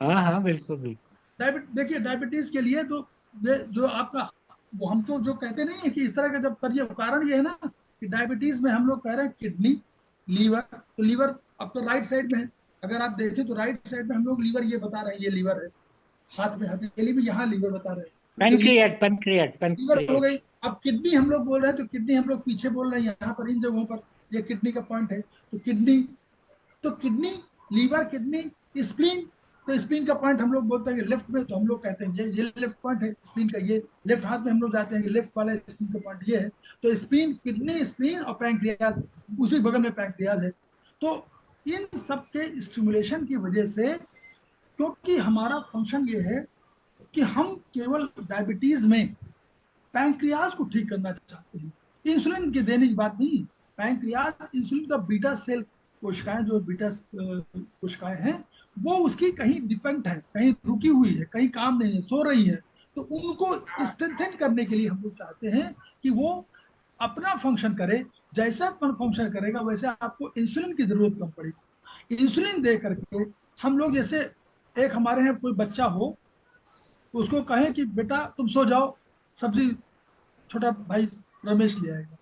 हाँ हाँ, बिल्कुल बिल्कुल। देखिए डायबिटीज के लिए तो ये जो आपका, वो हम तो जो कहते नहीं है कि इस तरह का जब करिए, कारण ये है ना कि डायबिटीज में हम लोग कह रहे हैं किडनी, लीवर। तो लीवर आपका राइट साइड में है, अगर आप देखें तो राइट साइड में हम लोग लीवर ये बता रहे हैं, ये लीवर है। हाथ में हथेली में यहाँ लीवर बता रहे हैं, तो लीवर हो पैनक्रियाट। गई। अब किडनी हम लोग बोल रहे हैं, तो किडनी हम लोग पीछे बोल रहे हैं, यहाँ पर इन जगहों पर ये किडनी का पॉइंट है। तो किडनी, तो किडनी, लीवर, किडनी, स्प्लीन। तो स्प्लीन का पॉइंट हम लोग बोलते हैं कि लेफ्ट में, तो हम लोग कहते हैं ये लेफ्ट पॉइंट है स्प्लीन का, ये लेफ्ट हाथ में हम लोग जाते हैं कि लेफ्ट वाला स्प्लीन का पॉइंट ये है। तो स्प्लीन, किडनी, स्प्लीन और पैंक्रियाज, उसी बगल में पैंक्रियाज है। तो इन सब के स्टिमुलेशन की वजह से, क्योंकि हमारा फंक्शन ये है कि हम केवल डायबिटीज में पैंक्रियाज को ठीक करना चाहते हैं, इंसुलिन के देने की बात नहीं है। पैंक्रियाज इंसुलिन का बीटा सेल कोशिकाएं, जो बीटा कोशिकाएं हैं, वो उसकी कहीं डिफेक्ट है, कहीं रुकी हुई है, कहीं काम नहीं है, सो रही है। तो उनको स्ट्रेंथन करने के लिए हम लोग चाहते हैं कि वो अपना फंक्शन करे। जैसा फंक्शन करेगा वैसे आपको इंसुलिन की जरूरत कम पड़ेगी। इंसुलिन दे करके हम लोग, जैसे एक हमारे यहाँ कोई बच्चा हो, उसको कहें कि बेटा तुम सो जाओ, सब्जी छोटा भाई रमेश ले आएगा,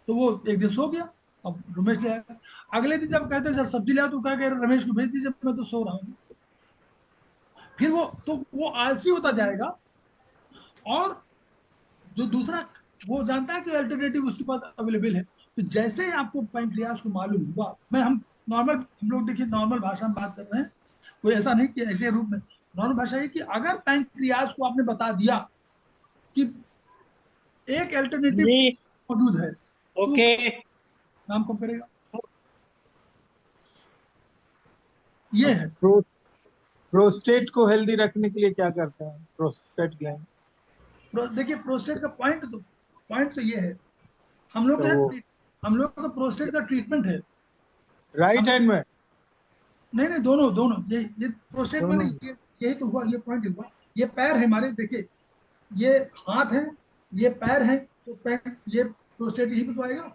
तो वो एक दिन सो गया, अब रमेश ले आएगा। अगले दिन जब कहते हैं सर सब्जी ले आओ, तो कहा रमेश को भेज दीजिए, मैं तो सो रहा हूँ। फिर वो, तो वो आलसी होता जाएगा, और जो दूसरा, वो जानता है कि अल्टरनेटिव उसके पास अवेलेबल है। तो जैसे ही आपको पैंक्रियाज को मालूम हुआ, मैं नॉर्मल, हम लोग देखिए नॉर्मल भाषा में बात कर रहे हैं, कोई ऐसा नहीं कि ऐसे रूप में। नॉर्मल भाषा है कि अगर पैंक्रियाज को आपने बता दिया कि एक अल्टरनेटिव जी। मौजूद है, तो ओके। काम कब करेगा? ये है। प्रो, प्रोस्टेट को हेल्दी रखने के लिए क्या करते हैं, प्रोस्टेट ग्लैंड? देखिए प्रोस्टेट का पॉइंट तो ये है, हम लोग तो का वो हम लोग का प्रोस्टेट का ट्रीटमेंट है। हम राइट लोग, हैंड में नहीं नहीं, दोनों दोनों, ये प्रोस्टेट में दोनों? नहीं, ये यही तो हुआ, ये पॉइंट हुआ। ये पैर है हमारे, देखिए ये हाथ है, ये पैर है, तो पैर, ये प्रोस्टेट यहीं पे तो आएगा,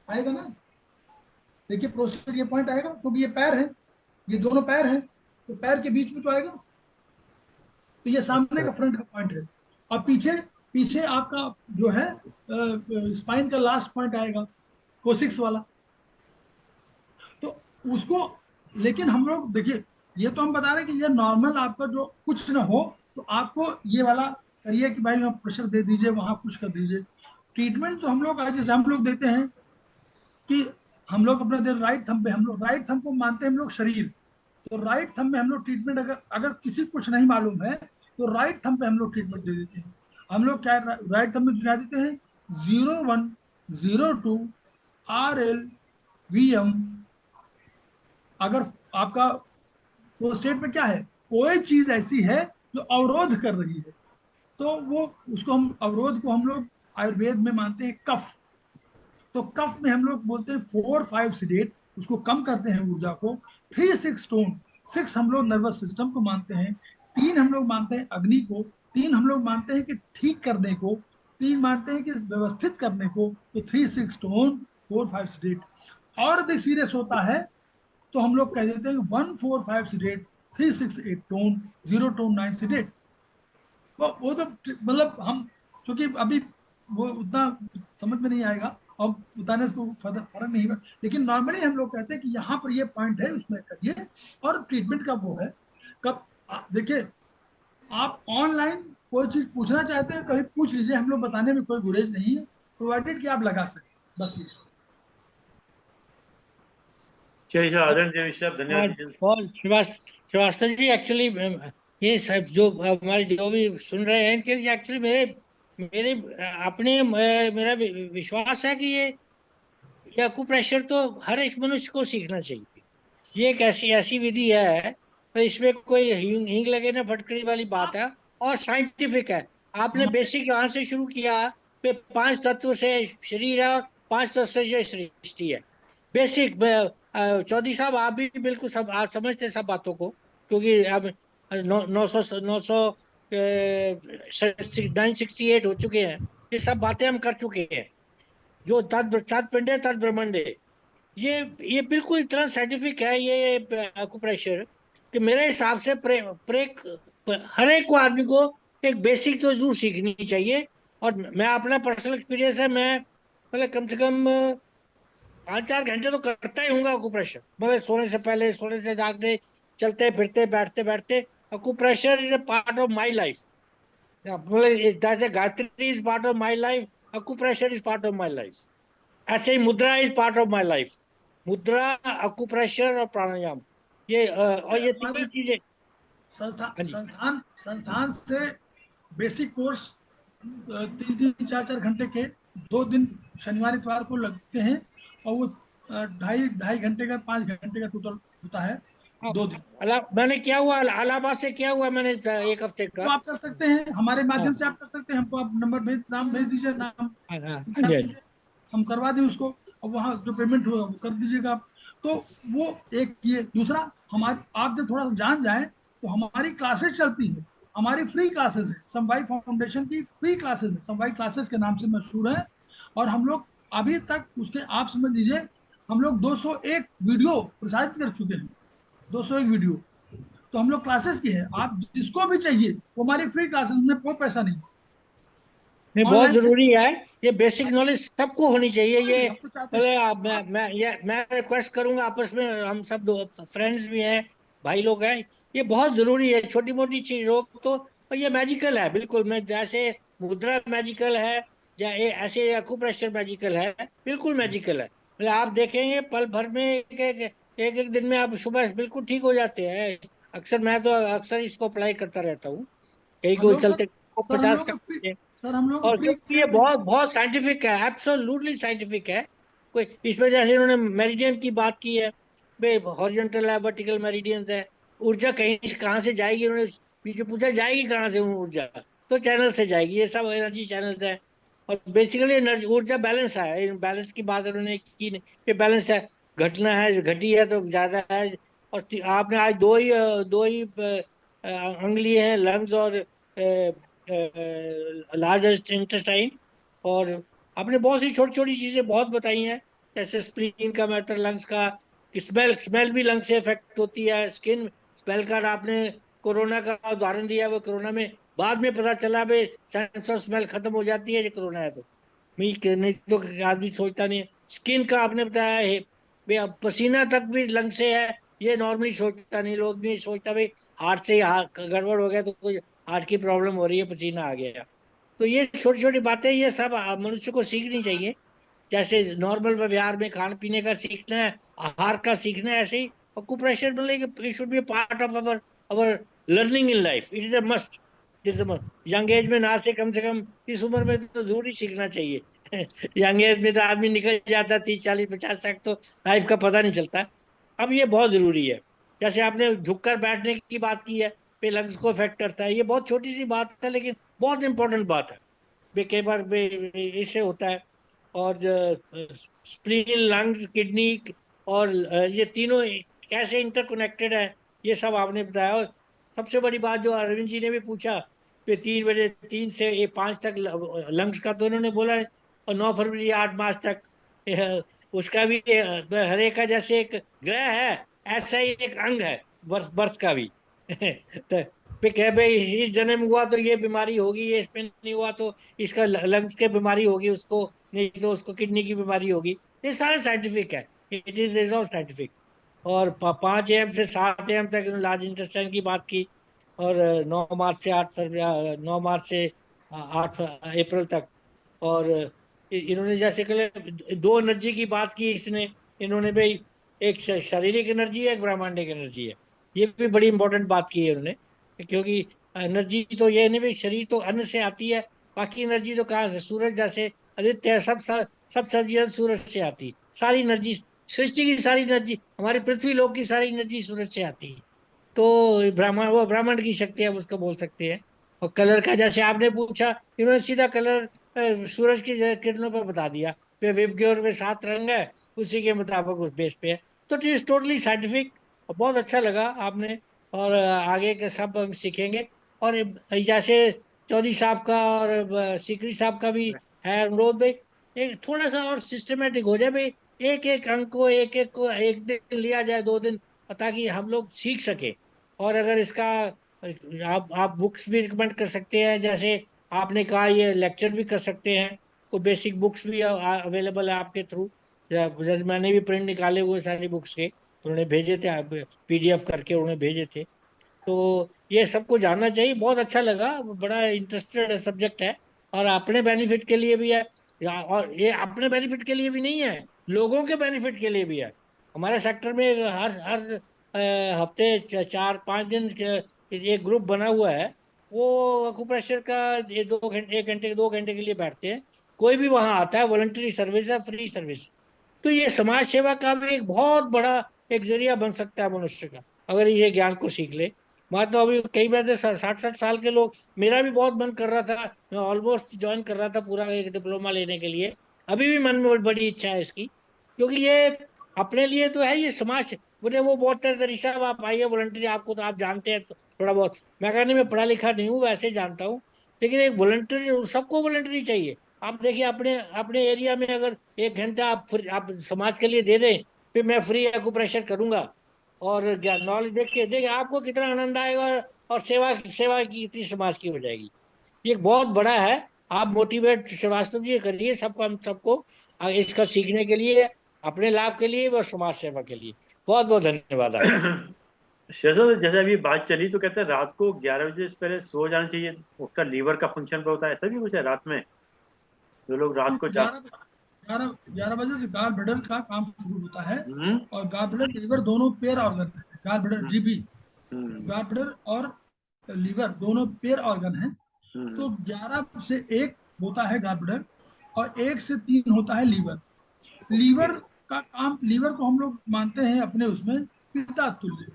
आएगा ना। देखिए प्रोस्टेट ये पॉइंट आएगा, क्योंकि ये पैर है, ये दोनों पैर हैं, तो पैर के बीच में तो आएगा। तो ये सामने अच्छा, का फ्रंट का पॉइंट है। और पीछे, पीछे आपका जो है स्पाइन का लास्ट पॉइंट आएगा, कोसिक्स वाला। तो उसको, लेकिन हम लोग देखिए, ये तो हम बता रहे हैं कि ये नॉर्मल आपका जो कुछ ना हो, तो आपको ये वाला करिए कि भाई आप प्रेशर दे दीजिए, वहां कुछ कर दीजिए। ट्रीटमेंट तो हम लोग आज जैसे हम लोग देते हैं कि हम लोग अपना दे राइट थंब पे, हम लोग राइट थंब को मानते हैं हम लोग शरीर। तो राइट थंब में हम लोग ट्रीटमेंट, अगर अगर किसी को कुछ नहीं मालूम है, तो राइट थंब पे हम लोग ट्रीटमेंट दे देते हैं। हम लोग क्या राइट थंब में दिखा देते हैं, 0102 RL VM। अगर आपका वो स्टेट में क्या है, कोई चीज ऐसी है जो अवरोध कर रही है, तो वो उसको हम अवरोध को हम लोग आयुर्वेद में मानते हैं कफ। तो कफ में हम लोग बोलते हैं 4 5 सीडेट, उसको कम करते हैं ऊर्जा को। 3 6 टोन, 6 हम लोग नर्वस सिस्टम को मानते हैं, 3 हम लोग मानते हैं अग्नि को, 3 हम लोग मानते हैं कि ठीक करने को, 3 मानते हैं कि व्यवस्थित करने को। तो 3 6 टोन, 4 5 सीडेट। और अधिक सीरियस होता है तो हम लोग कह देते हैं 1 4 5 सीडेट, 3 6 8 टोन, 0 टोन 9 सीडेट। वो तो मतलब हम, क्योंकि अभी वो उतना समझ में नहीं आएगा और बताने से कोई फर्क नहीं है, लेकिन नॉर्मली हम लोग कहते हैं कि यहाँ पर ये पॉइंट है उसमें करिए। और ट्रीटमेंट का वो है कब, देखिए आप ऑनलाइन कोई चीज पूछना चाहते हैं कभी पूछ लीजिए, हम लोग बताने में कोई गुरेज नहीं है, प्रोवाइडेड कि आप लगा सकें, बस ये। चलिए सर, आदरण देवी साहब, धन्यवाद। और श्रीवास्तव जी, एक्चुअली ये सब जो हमारे जो भी सुन रहे हैं कि एक्चुअली मेरे मेरे अपने मेरा विश्वास है कि ये अकुप्रेशर तो हर एक मनुष्य को सीखना चाहिए। ये एक ऐसी ऐसी विधि है, तो इसमें कोई हींग हींग लगे ना फटकरी वाली बात है, और साइंटिफिक है। आपने बेसिक यहाँ से शुरू किया कि 5 तत्व से शरीर है और 5 तत्व से जो सृष्टि है। बेसिक चौधरी साहब, आप भी बिल्कुल सब आप समझते हैं सब बातों को, क्योंकि अब 968 हो चुके हैं। ये सब बातें हम कर चुके हैं। जो तद तद पिंडे तद ब्रह्मांडे, ये ये बिल्कुल इतना साइंटिफिक है ये एक्यूप्रेशर, कि मेरे हिसाब से हर एक को आदमी को एक बेसिक तो जरूर सीखनी चाहिए। और मैं अपना पर्सनल एक्सपीरियंस है, मैं मतलब कम से कम 5 4 घंटे तो करता ही हूँ एक्यूप्रेशर, मतलब सोने से पहले, सोने से जागते, चलते फिरते, बैठते बैठते। Acupressure is a part of my life, मतलब जैसे Gayatri is part of my life, acupressure is part of my life. ऐसे ही mudra is part of my life. Mudra, acupressure और प्राणायाम, ये और ये हमारे 3 चीजें। संस्थान हाँ जी। संस्थान संस्थान से बेसिक कोर्स 3 3 4 4 घंटे के 2 दिन शनिवार इतवार को लगते हैं, और वो 2.5 2.5 घंटे का 5 घंटे का टोटल होता है, हाँ, 2 दिन। मैंने किया हुआ इलाहाबाद से किया हुआ मैंने 1 हफ्ते वो का। आप कर सकते हैं, हमारे हाँ माध्यम से आप कर सकते हैं, हमको आप नंबर भेज, नाम भेज दीजिए, नाम हाँ हाँ हाँ लिखा जी, हाँ जी। दीजिए, हम करवा दें उसको, और वहाँ जो पेमेंट होगा वो कर दीजिएगा आप। तो वो एक ये, दूसरा हमारी आप जब थोड़ा सा जान जाए तो हमारी क्लासेस चलती है, हमारी फ्री क्लासेस है, समवाई फाउंडेशन की फ्री क्लासेस है, समवाई क्लासेस के नाम से मशहूर है। और हम लोग अभी तक उसके, आप समझ लीजिए, हम लोग 201 वीडियो प्रसारित कर चुके हैं, 201 वीडियो। तो हम लोग क्लासेस की है, आप जिसको भी चाहिए वो हमारी फ्री क्लासेस में, कोई पैसा नहीं, नहीं, बहुत ऑनलाइन से। जरूरी है। ये बेसिक नॉलेज सबको होनी चाहिए ये। हम तो चाहते हैं पहले मैं रिक्वेस्ट करूंगा, आपस में हम सब दो फ्रेंड्स भी हैं, भाई लोग हैं। ये बहुत जरूरी है, छोटी मोटी चीजों तो। और ये मैजिकल है बिल्कुल, मैं जैसे मुद्रा मैजिकल है, या ऐसे एक्यूप्रेशर मैजिकल है, बिल्कुल मैजिकल है। मतलब आप देखेंगे पल भर में एक दिन में आप सुबह बिल्कुल ठीक हो जाते हैं। अक्सर मैं तो अक्सर इसको अप्लाई करता रहता हूँ, कहीं हम कोई लोग चलते सर हम 50 लोग का। को फ्री सर हम लोग को और फ्री क्योंकि ये बहुत बहुत साइंटिफिक है, एब्सोल्युटली साइंटिफिक है। कोई इसमें जैसे इन्होंने मेरिडियन की बात की है, भाई हॉरिजॉन्टल है, वर्टिकल मेरिडियन है। ऊर्जा कहीं से कहाँ से जाएगी, उन्होंने पीछे पूछा जाएगी कहाँ से वो ऊर्जा, तो चैनल से जाएगी, ये सब एनर्जी चैनल्स है। और बेसिकली एनर्जी ऊर्जा बैलेंस है, बैलेंस की बात उन्होंने की नहीं, ये बैलेंस है। घटना है, घटी है तो ज्यादा है। और आपने आज अंग लिए हैं, लंग्स और लार्ज इंटेस्टाइन। और आपने बहुत सी छोटी छोटी चीजें बहुत बताई हैं, जैसे स्प्लीन का मैटर, लंग्स का, स्मेल स्मेल भी लंग से इफेक्ट होती है, स्किन स्मेल का आपने कोरोना का उदाहरण दिया। वो कोरोना में बाद में पता चला भाई सेंस ऑफ स्मेल खत्म हो जाती है, ये कोरोना है तो नहीं तो आदमी सोचता नहीं है। स्किन का आपने बताया है भाई, अब पसीना तक भी लंग से है, ये नॉर्मली सोचता नहीं, लोग नहीं सोचता भाई हार्ट से हार्ट गड़बड़ हो गया तो कोई हार्ट की प्रॉब्लम हो रही है, पसीना आ गया। तो ये छोटी छोटी बातें, ये सब मनुष्य को सीखनी चाहिए। जैसे नॉर्मल व्यवहार में खाने पीने का सीखना है, आहार का सीखना है, ऐसे ही ऑक्यूपेशन मतलब it should be part of our our learning in life, it is a must. जिस यंग एज में ना से कम इस उम्र में तो जरूर ही सीखना चाहिए। यंग एज में तो आदमी निकल जाता 30 40 50 तक, तो लाइफ का पता नहीं चलता। अब ये बहुत जरूरी है। जैसे आपने झुककर बैठने की बात की है, पे लंग्स को इफेक्ट करता है। ये बहुत छोटी सी बात है लेकिन बहुत इंपॉर्टेंट बात है। कई बार इससे होता है। और स्प्लीन, लंग्स, किडनी और ये तीनों कैसे इंटरकनेक्टेड है, ये सब आपने बताया। और सबसे बड़ी बात जो अरविंद जी ने भी पूछा कि 3 बजे 3 से 5 तक लंग्स का तो उन्होंने बोला है, और 9 फरवरी 8 मार्च तक उसका भी हर एक का जैसे एक ग्रह है, ऐसा ही एक अंग है बर्थ बर्थ का भी। तो फिर कह भाई इस जन्म हुआ तो ये बीमारी होगी, ये इसमें नहीं हुआ तो इसका लंग्स की बीमारी होगी उसको, नहीं तो उसको किडनी की बीमारी होगी। ये सारे साइंटिफिक है, इट इज ऑल साइंटिफिक। और 5 AM से 7 AM तक लार्ज इंटेस्टाइन की बात की। और 9 मार्च से 8 फरवरी, 9 मार्च से 8 अप्रैल तक। और इन्होंने जैसे कल 2 एनर्जी की बात की इसने, इन्होंने भाई एक शारीरिक एनर्जी है, एक ब्रह्मांडिक एनर्जी है। ये भी बड़ी इंपॉर्टेंट बात की है उन्होंने, क्योंकि एनर्जी तो ये नहीं भाई शरीर तो अन्न से आती है, बाकी एनर्जी तो कहाँ से, सूरज जैसे आदित्य है, सब सर्जियन सूरज से आती, सारी एनर्जी सृष्टि की सारी एनर्जी, हमारी पृथ्वी लोक की सारी एनर्जी सूरज से आती है। तो ब्राह्मण, वो ब्राह्मण की शक्ति हम उसको बोल सकते हैं। और कलर का जैसे आपने पूछा, इन्होंने सीधा कलर सूरज की किरणों पर बता दिया। वे विबग्योर में 7 रंग है, उसी के मुताबिक उस बेस पे है। तो इट इज टोटली साइंटिफिक। बहुत अच्छा लगा आपने। और आगे के सब हम सीखेंगे। और जैसे चौधरी साहब का और सीकरी साहब का भी है अनुरोध भाई, एक थोड़ा सा और सिस्टमेटिक हो जाए भाई, एक एक अंक को एक दिन लिया जाए, 2 दिन, ताकि हम लोग सीख सके। और अगर इसका आप बुक्स भी रिकमेंड कर सकते हैं, जैसे आपने कहा ये लेक्चर भी कर सकते हैं, तो बेसिक बुक्स भी अवेलेबल है आपके थ्रू। मैंने भी प्रिंट निकाले हुए सारी बुक्स के, उन्होंने भेजे थे, PDF करके उन्होंने भेजे थे। तो ये सबको जानना चाहिए, बहुत अच्छा लगा, बड़ा इंटरेस्टेड सब्जेक्ट है। और अपने बेनिफिट के लिए भी है, और ये अपने बेनिफिट के लिए भी नहीं है, लोगों के बेनिफिट के लिए भी है। हमारे सेक्टर में हर हर हफ्ते 4-5 दिन एक ग्रुप बना हुआ है। वो अकुप्रेशर का ये 2 घंटे, 1 घंटे 2 घंटे के लिए बैठते हैं। कोई भी वहां आता है, वॉलंटरी सर्विस है, फ्री सर्विस। तो ये समाज सेवा का भी एक बहुत बड़ा एक जरिया बन सकता है मनुष्य का, अगर ये ज्ञान को सीख ले। मैं तो अभी कई बार 60-60 साल के लोग, मेरा भी बहुत मन कर रहा था, मैं ऑलमोस्ट ज्वाइन कर रहा था पूरा एक डिप्लोमा लेने के लिए। अभी भी मन में बड़ी इच्छा है इसकी, क्योंकि ये अपने लिए तो है, ये समाज। मुझे वो बहुत तरीके साहब आप आइए वॉलंटरी, आपको तो आप जानते हैं तो थोड़ा बहुत, मैं कहने में पढ़ा लिखा नहीं हूँ, वैसे जानता हूँ। लेकिन एक वॉलंटरी, सबको वॉलंटरी चाहिए। आप देखिए अपने अपने एरिया में अगर 1 घंटा आप समाज के लिए दे दें, फिर मैं फ्री एक्यूप्रेशर करूंगा और नॉलेज देख के देखिए आपको कितना आनंद आएगा। और सेवा सेवा की कितनी समाज की हो जाएगी। ये एक बहुत बड़ा है। आप मोटिवेट श्रीवास्तव जी करिए सबको, हम सबको इसका सीखने के लिए, अपने लाभ के लिए और समाज सेवा के लिए। बहुत बहुत धन्यवाद आपका। शेषव, जैसे अभी बात चली तो कहते हैं रात को 11 बजे से पहले सो जाना चाहिए, उसका लीवर का फंक्शन पर होता है, ऐसा भी कुछ है रात में, जो लोग रात को 11 बजे से गाल ब्लडर का काम शुरू होता है। हम्म और गाल ब्लडर लीवर दोनों पेयर ऑर्गन है। गाल ब्लडर हम्म जीबी, हम्म गाल ब्लडर और लीवर दोनों पेयर ऑर्गन है। तो हम्म 11 से 1 होता है गाल ब्लडर, और 1 से 3 होता है लीवर। लीवर का काम, लीवर को हम लोग मानते हैं अपने उसमें पिता तुल्य।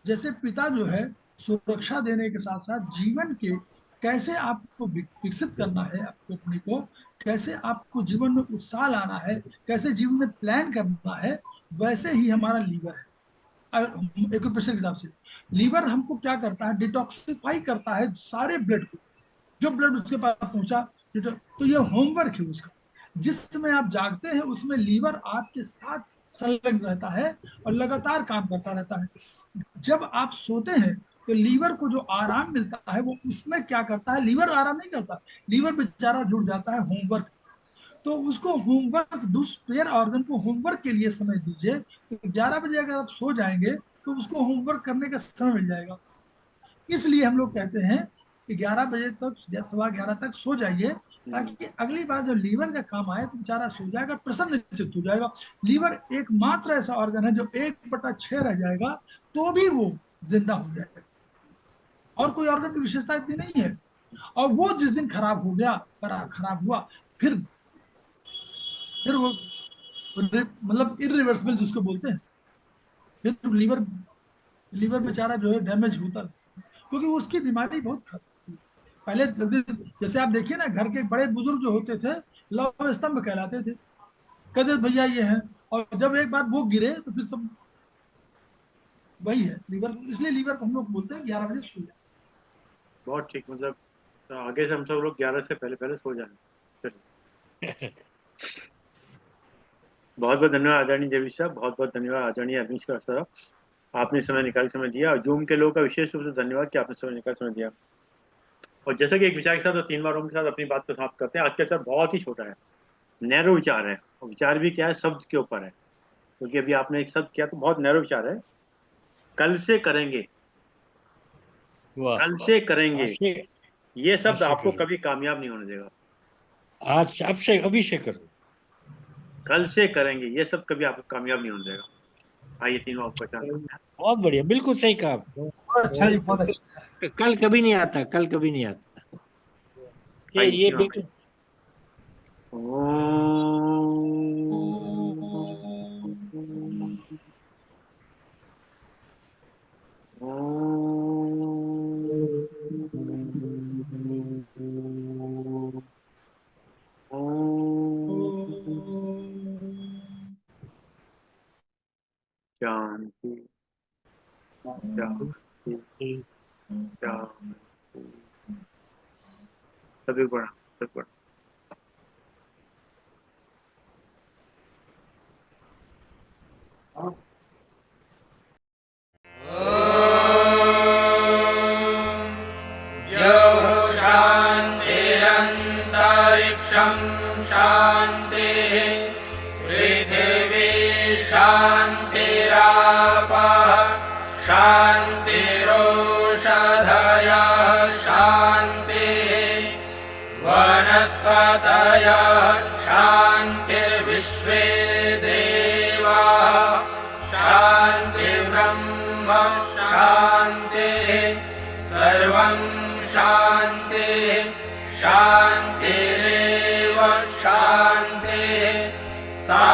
जैसे पिता जो है सुरक्षा देने के साथ साथ जीवन के कैसे आपको विकसित करना है, आपको अपने को कैसे आपको जीवन में उत्साह लाना है, कैसे जीवन में प्लान करना है, वैसे ही हमारा लीवर है। एक के हिसाब से लीवर हमको क्या करता है, डिटॉक्सिफाई करता है सारे ब्लड को, जो ब्लड उसके पास पहुंचा। तो ये होमवर्क है उसका। जिस समय आप जागते हैं उसमें लीवर आपके साथ संलग्न रहता है और लगातार काम करता रहता है। जब आप सोते हैं तो लीवर को जो आराम मिलता है वो उसमें क्या करता है, लीवर आराम नहीं करता, लीवर बेचारा जुड़ जाता है होमवर्क। तो उसको होमवर्क, दूसरे ऑर्गन को होमवर्क के लिए समय दीजिए। तो 11 बजे अगर आप सो जाएंगे तो उसको होमवर्क करने का समय मिल जाएगा। इसलिए हम लोग कहते हैं कि 11 बजे तक, 11:15 तक सो जाइए, ताकि अगली बार जब लीवर का काम आए तो बेचारा सो जाएगा, प्रसन्न चित्त हो जाएगा। लीवर एकमात्र ऐसा ऑर्गन है जो 1/6 रह जाएगा तो भी वो जिंदा हो जाएगा। और कोई ऑर्गन की विशेषता इतनी नहीं है। और वो जिस दिन खराब हो गया, बड़ा खराब हुआ, फिर वो मतलब इरिवर्सिबल जिसको बोलते हैं, फिर लीवर लीवर बेचारा जो है डैमेज होता रहता है, क्योंकि उसकी बीमारी बहुत खराब थी। पहले जैसे आप देखिए ना, घर के बड़े बुजुर्ग जो होते थे लौह स्तंभ कहलाते थे, कहते थे भैया ये है, और जब एक बार वो गिरे तो फिर सब वही है लीवर। इसलिए लीवर को हम लोग बोलते हैं 11 बजे सो जाए। बहुत ठीक, मतलब आगे से हम सब लोग 11 से पहले पहले सो जाए। बहुत बहुत धन्यवाद आदरणीय जगदीश साहब, बहुत बहुत धन्यवाद आदरणीय अवनीश साहब, आपने समय निकाल समय दिया। और जूम के लोगों का विशेष रूप से धन्यवाद कि आपने समय निकाल समय दिया। और जैसा कि एक विचार के साथ और 3 बारों के साथ अपनी बात को समाप्त करते हैं, आज का विचार बहुत ही छोटा है, नैरो विचार है। और विचार भी क्या है, शब्द के ऊपर है, क्योंकि अभी आपने एक शब्द किया तो बहुत नैरो विचार है। कल से करेंगे, कल से करेंगे, ये शब्द आपको कभी कामयाब नहीं होने देगा। आज अब से अभी से करो, कल से करेंगे, ये सब कभी आपको कामयाब नहीं होने देगा। आइए तीनों आपको पहचान। बहुत बढ़िया, बिल्कुल सही कहा। बहुत अच्छा जी, बहुत अच्छा। कल कभी नहीं आता, कल कभी नहीं आता। ये बिल्कुल शांति शांति शांति। सभी पढ़ा, सब पढ़ा। शान्तिरन्तरिक्षं शान्तिः पृथिवी शान्तिरापः शान्तिरोषधयः शान्तिः वनस्पतयः शान्तिर्विश्वे देवाः शान्तिर्ब्रह्म शान्तिः सर्वं शान्तिः शान्तिरेव शान्तिः सा